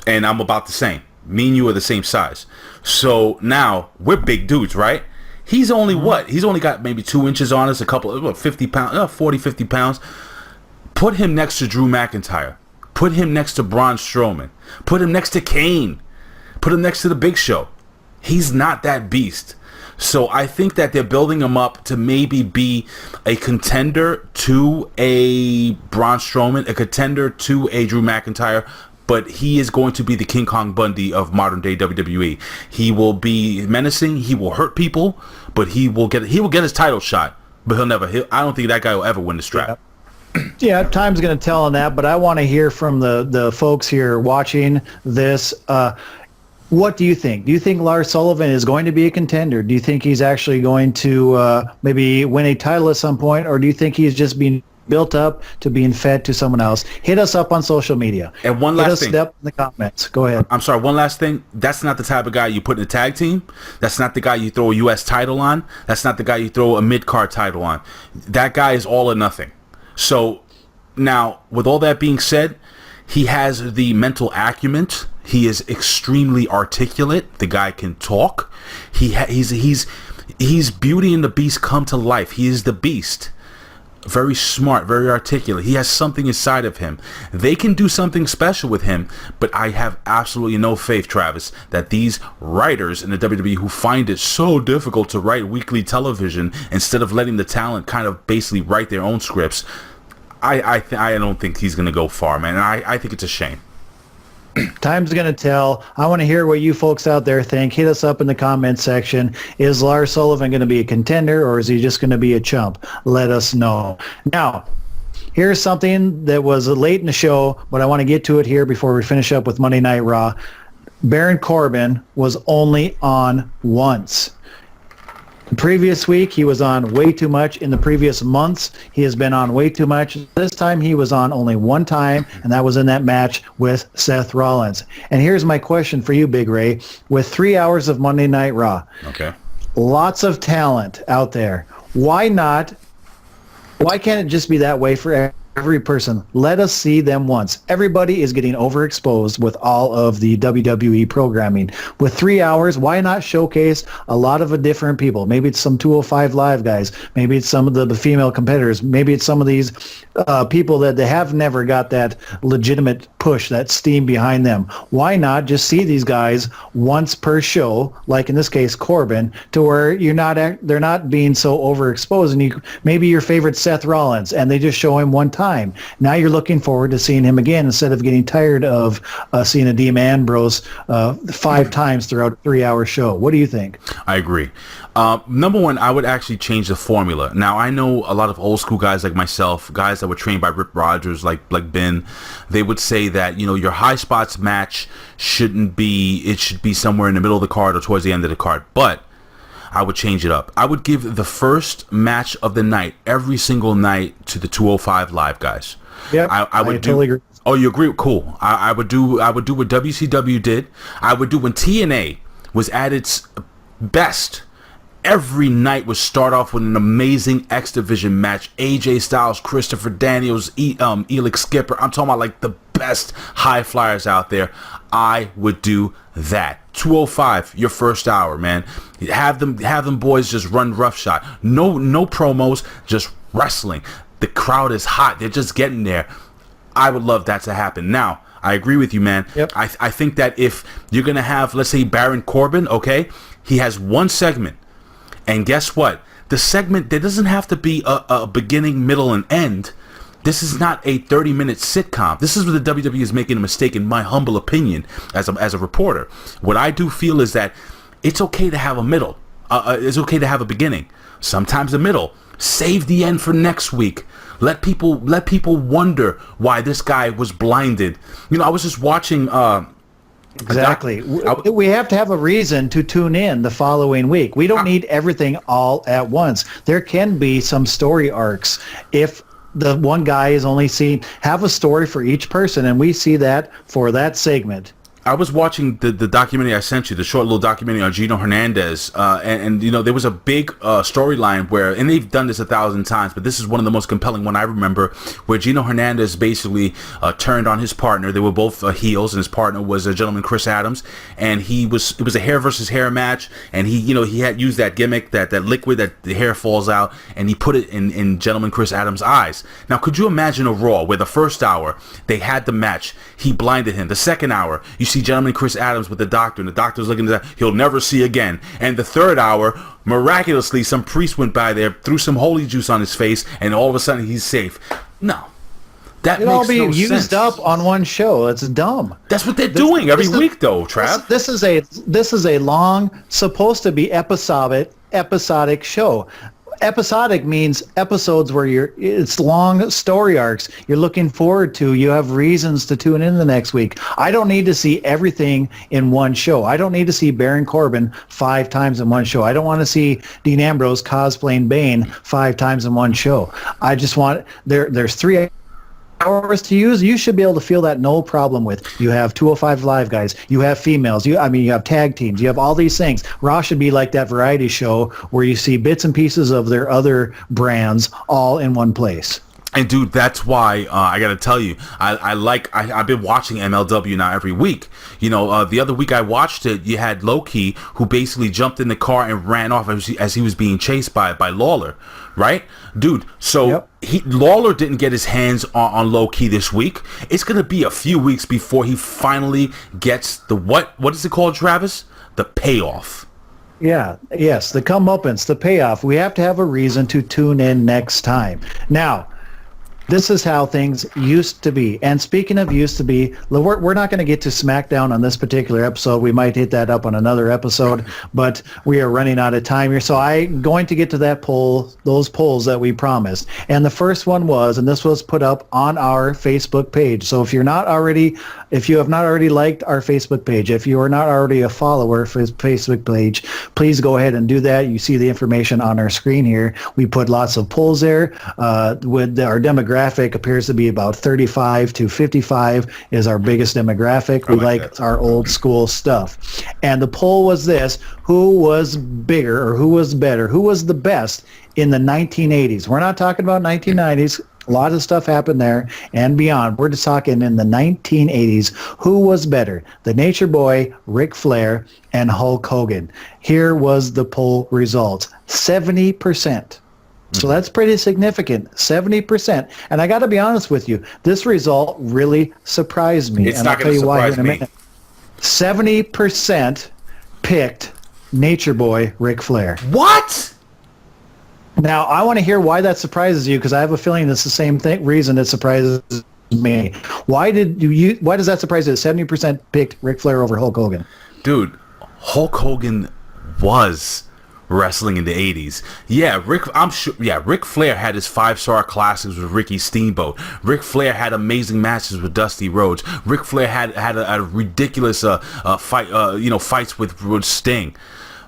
And I'm about the same. Me and you are the same size. So now we're big dudes, right? He's only what? He's only got maybe 2 inches on us, a couple of 50 pounds, 40, 50 pounds. Put him next to Drew McIntyre. Put him next to Braun Strowman. Put him next to Kane. Put him next to the Big Show. He's not that beast. So I think that they're building him up to maybe be a contender to a Braun Strowman, a contender to a Drew McIntyre, but he is going to be the King Kong Bundy of modern day WWE. He will be menacing. He will hurt people, but he will get his title shot. But I don't think that guy will ever win the strap. Yeah, time's going to tell on that. But I want to hear from the folks here watching this. What do you think? Do you think Lars Sullivan is going to be a contender? Do you think he's actually going to maybe win a title at some point, or do you think he's just being built up to being fed to someone else? Hit us up on social media. And one last thing. Hit us up in the comments. Go ahead. I'm sorry, one last thing. That's not the type of guy you put in a tag team. That's not the guy you throw a U.S. title on. That's not the guy you throw a mid-card title on. That guy is all or nothing. So now, with all that being said, he has the mental acumen. He is extremely articulate. The guy can talk. He's Beauty and the Beast come to life. He is the Beast. very smart, very articulate. He has something inside of him. They can do something special with him, but I have absolutely no faith, Travis, that these writers in the WWE who find it so difficult to write weekly television instead of letting the talent kind of basically write their own scripts, I don't think he's going to go far, man. And I think it's a shame. Time's going to tell. I want to hear what you folks out there think. Hit us up in the comment section. Is Lars Sullivan going to be a contender, or is he just going to be a chump? Let us know. Now, here's something that was late in the show, but I want to get to it here before we finish up with Monday Night Raw. Baron Corbin was only on once. The previous week, he was on way too much. In the previous months, he has been on way too much. This time, he was on only one time, and that was in that match with Seth Rollins. And here's my question for you, Big Ray. With 3 hours of Monday Night Raw, Okay. lots of talent out there. Why can't it just be that way for every person? Let us see them once. Everybody is getting overexposed with all of the WWE programming. With 3 hours, why not showcase a lot of different people? Maybe it's some 205 Live guys. Maybe it's some of the female competitors. Maybe it's some of these people that they have never got that legitimate push, that steam behind them. Why not just see these guys once per show, like in this case Corbin, to where they're not being so overexposed, and maybe your favorite Seth Rollins, and they just show him one time. Now you're looking forward to seeing him again instead of getting tired of seeing a Dean Ambrose 5 times throughout a 3-hour show. What do you think? I agree. Number one, I would actually change the formula. Now, I know a lot of old school guys like myself, guys that were trained by Rip Rogers, like Ben, they would say that, your high spots match should be somewhere in the middle of the card or towards the end of the card. But I would change it up. I would give the first match of the night every single night to the 205 Live guys. Yeah, I would totally agree. Oh, you agree? Cool. I would do what WCW did. I would do when TNA was at its best. Every night would start off with an amazing X Division match. AJ Styles, Christopher Daniels, Elix Skipper. I'm talking about like the best high flyers out there. I would do that. 205, your first hour, man. Have them boys just run roughshod. No promos, just wrestling. The crowd is hot. They're just getting there. I would love that to happen. Now, I agree with you, man. Yep. I think that if you're going to have, let's say, Baron Corbin, okay, he has one segment. And guess what? The segment, there doesn't have to be a beginning, middle, and end. This is not a 30-minute sitcom. This is where the WWE is making a mistake, in my humble opinion, as a reporter. What I do feel is that it's okay to have a middle. It's okay to have a beginning. Sometimes a middle. Save the end for next week. Let people wonder why this guy was blinded. I was just watching... Exactly. We have to have a reason to tune in the following week. We don't need everything all at once. There can be some story arcs. If the one guy is only have a story for each person, and we see that for that segment. I was watching the documentary I sent you, the short little documentary on Gino Hernandez, and there was a big storyline where, and they've done this 1,000 times, but this is one of the most compelling one I remember, where Gino Hernandez basically turned on his partner. They were both heels, and his partner was a gentleman, Chris Adams, and it was a hair versus hair match, and he had used that gimmick, that liquid that the hair falls out, and he put it in gentleman Chris Adams' eyes. Now, could you imagine a Raw where the first hour they had the match, he blinded him. The second hour, you see gentleman Chris Adams with the doctor, and the doctor's looking at that he'll never see again. And the third hour, miraculously, some priest went by there, threw some holy juice on his face, and all of a sudden he's safe. No. That It'll all be used up on one show. It's dumb. That's what they're doing every week, though, Trav. This is a long, supposed to be episodic show. Episodic means episodes where it's long story arcs you're looking forward to. You have reasons to tune in the next week. I don't need to see everything in one show. I don't need to see Baron Corbin 5 times in one show. I don't want to see Dean Ambrose cosplaying Bane 5 times in one show. I just want there's 3 hours to use. You should be able to feel that no problem with. You have 205 Live guys. You have females. You have tag teams. You have all these things. Raw should be like that variety show where you see bits and pieces of their other brands all in one place. And dude, that's why I gotta tell you, I've been watching MLW now every week. You know, the other week I watched it. You had Low-Ki, who basically jumped in the car and ran off as he was being chased by Lawler, right, dude? So Lawler didn't get his hands on Low-Ki this week. It's gonna be a few weeks before he finally gets the what is it called, Travis? The payoff. Yeah, yes, the comeuppance, the payoff. We have to have a reason to tune in next time. Now, this is how things used to be. And speaking of used to be, we're not going to get to SmackDown on this particular episode. We might hit that up on another episode, but we are running out of time here. So I'm going to get to that those polls that we promised. And the first one was, and this was put up on our Facebook page. So if you have not already liked our Facebook page, if you are not already a follower for his Facebook page, please go ahead and do that. You see the information on our screen here. We put lots of polls there. With our demographic appears to be about 35 to 55 is our biggest demographic. We like our old school stuff. And the poll was this: who was bigger, or who was better, who was the best in the 1980s? We're not talking about 1990s. A lot of stuff happened there and beyond. We're just talking in the 1980s. Who was better? The Nature Boy, Ric Flair, and Hulk Hogan. Here was the poll results. 70%. So that's pretty significant, 70%. And I got to be honest with you, this result really surprised me. It's and not going to surprise me. 70% picked Nature Boy Ric Flair. What? Now, I want to hear why that surprises you, because I have a feeling it's the same reason it surprises me. Why does that surprise you? 70% picked Ric Flair over Hulk Hogan. Dude, Hulk Hogan was wrestling in the 80s. Ric Flair had his 5-star classics with Ricky Steamboat. Ric Flair had amazing matches with Dusty Rhodes. Ric Flair had a ridiculous fights with Sting.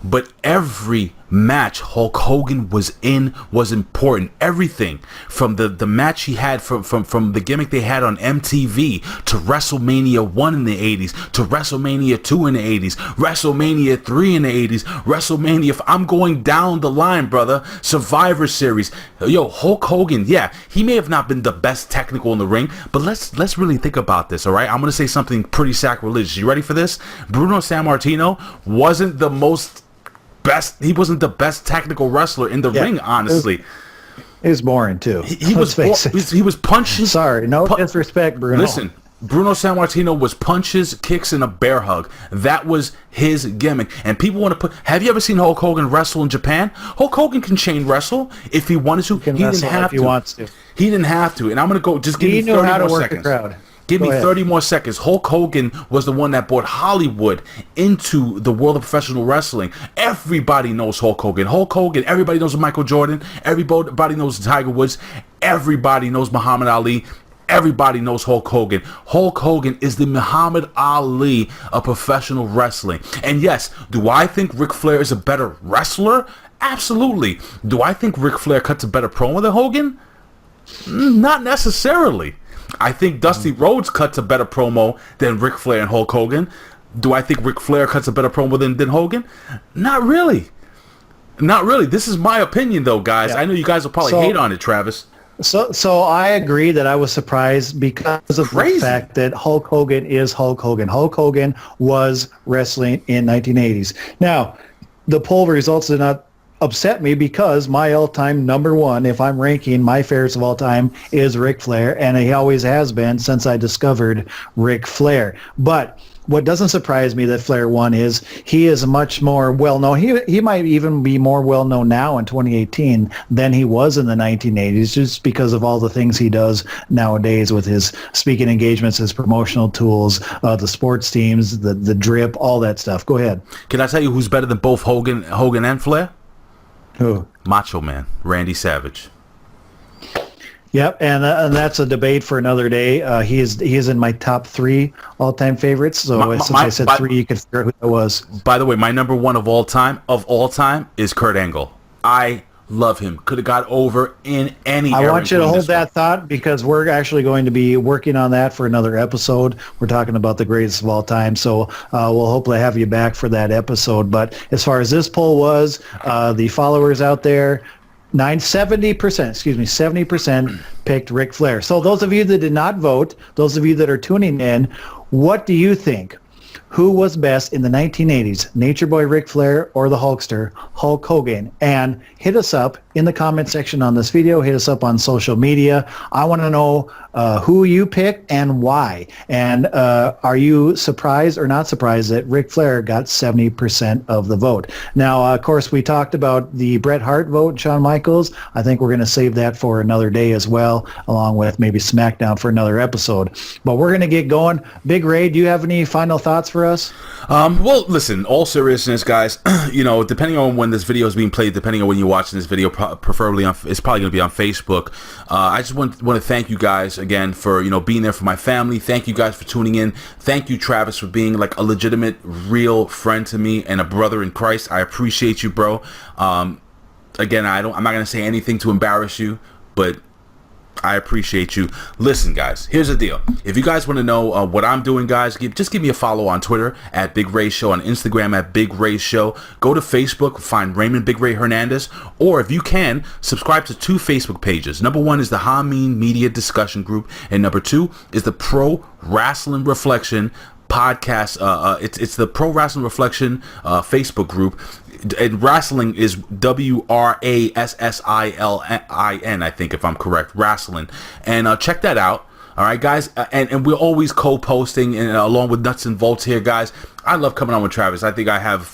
But every match Hulk Hogan was in was important. Everything from the match he had from the gimmick they had on MTV to WrestleMania 1 in the 80s to WrestleMania 2 in the 80s, WrestleMania 3 in the 80s, WrestleMania. I'm going down the line, brother. Survivor Series. Yo, Hulk Hogan, yeah, he may have not been the best technical in the ring, but let's really think about this, all right? I'm going to say something pretty sacrilegious. You ready for this? Bruno Sammartino wasn't the the best technical wrestler in the ring, honestly. He was boring too. He was punching. Sorry, no disrespect, Bruno. Listen, Bruno Sammartino was punches, kicks, and a bear hug. That was his gimmick. And people want to have you ever seen Hulk Hogan wrestle in Japan? Hulk Hogan can chain wrestle if he wanted to. He didn't have to. He wants to. He didn't have to. And I'm going to go, just give me 30 more seconds. The crowd. Give me 30 more seconds. Hulk Hogan was the one that brought Hollywood into the world of professional wrestling. Everybody knows Hulk Hogan. Everybody knows Michael Jordan. Everybody knows Tiger Woods. Everybody knows Muhammad Ali. Everybody knows Hulk Hogan. Hulk Hogan is the Muhammad Ali of professional wrestling. And yes, do I think Ric Flair is a better wrestler? Absolutely. Do I think Ric Flair cuts a better promo than Hogan? Not necessarily. I think Dusty Rhodes cuts a better promo than Ric Flair and Hulk Hogan. Do I think Ric Flair cuts a better promo than Hogan? Not really. This is my opinion, though, guys. Yeah. I know you guys will probably hate on it, Travis. So I agree that I was surprised because of the fact that Hulk Hogan is Hulk Hogan. Hulk Hogan was wrestling in 1980s. Now, the poll results did not upset me because my all-time number one, if I'm ranking my favorites of all time, is Ric Flair, and he always has been since I discovered Ric Flair. But what doesn't surprise me that Flair won is he is much more well-known. He might even be more well-known now in 2018 than he was in the 1980s, just because of all the things he does nowadays with his speaking engagements, his promotional tools, the sports teams, the drip, all that stuff. Go ahead. Can I tell you who's better than both Hogan and Flair? Who? Macho Man, Randy Savage. Yep, and that's a debate for another day. He is in my top 3 all-time favorites. So since I said 3, you can figure out who that was. By the way, my number 1 of all time is Kurt Angle. I love him. Could have got over in any I want you to hold that thought because we're actually going to be working on that for another episode. We're talking about the greatest of all time, so we'll hopefully have you back for that episode. But as far as this poll was, the followers out there, 70% picked Ric Flair. So those of you that did not vote, those of you that are tuning in, what do you think? Who was best in the 1980s, Nature Boy Ric Flair or the Hulkster, Hulk Hogan? And hit us up in the comment section on this video. Hit us up on social media. I want to know who you picked and why. And are you surprised or not surprised that Ric Flair got 70% of the vote? Now, of course, we talked about the Bret Hart vote, Shawn Michaels. I think we're going to save that for another day as well, along with maybe SmackDown for another episode. But we're going to get going. Big Ray, do you have any final thoughts for us? Well, listen, all seriousness, guys, depending on when this video is being played, depending on when you're watching this video, preferably it's probably going to be on Facebook. I just want to thank you guys again for, being there for my family. Thank you guys for tuning in. Thank you, Travis, for being like a legitimate, real friend to me and a brother in Christ. I appreciate you, bro. Again, I'm not going to say anything to embarrass you, but I appreciate you. Listen, guys, here's the deal. If you guys want to know what I'm doing, guys, just give me a follow on Twitter at Big Ray Show, on Instagram at Big Ray Show. Go to Facebook, find Raymond Big Ray Hernandez, or if you can, subscribe to 2 Facebook pages. Number 1 is the Hameen Media Discussion Group, and number 2 is the Pro Wrestling Reflection podcast. It's the Pro Wrestling Reflection Facebook group. And wrestling is WRASSILIN, I think, if I'm correct. Wrestling. And check that out. All right, guys. And we're always co-posting, and along with Nuts and Voeltz here, guys. I love coming on with Travis. I think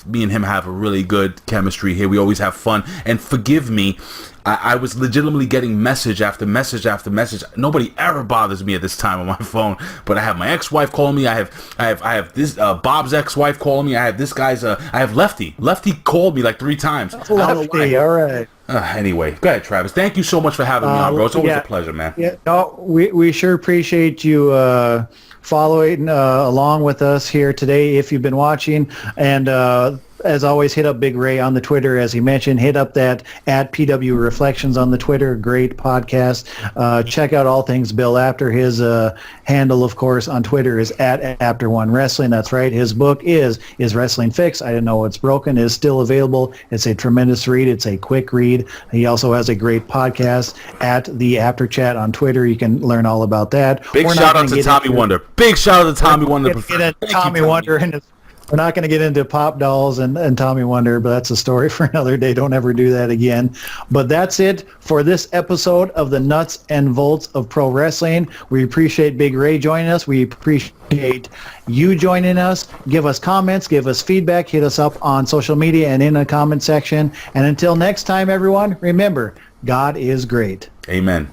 me and him have a really good chemistry here. We always have fun. And forgive me, I was legitimately getting message after message after message. Nobody ever bothers me at this time on my phone, but I have my ex-wife calling me. I have this Bob's ex-wife calling me. I have this guy's. I have Lefty. Lefty called me like 3 times. Lefty, all right. Anyway, go ahead, Travis. Thank you so much for having me on, bro. It's always a pleasure, man. Yeah, no, we sure appreciate you following along with us here today if you've been watching. And as always, hit up Big Ray on the Twitter, as he mentioned. Hit up that at PW Reflections on the Twitter. Great podcast. Check out all things Bill Apter. His handle, of course, on Twitter is at Apter1Wrestling. That's right. His book is Wrestling Fixed? I Didn't Know It's Broken. Is still available. It's a tremendous read. It's a quick read. He also has a great podcast at the Apter Chat on Twitter. You can learn all about that. Big shout out to Tommy Wonder. Big shout out to Tommy Wonder. Tommy Wonder and his. We're not going to get into pop dolls and Tommy Wonder, but that's a story for another day. Don't ever do that again. But that's it for this episode of the Nuts and Voeltz of Pro Wrestling. We appreciate Big Ray joining us. We appreciate you joining us. Give us comments. Give us feedback. Hit us up on social media and in the comment section. And until next time, everyone, remember, God is great. Amen.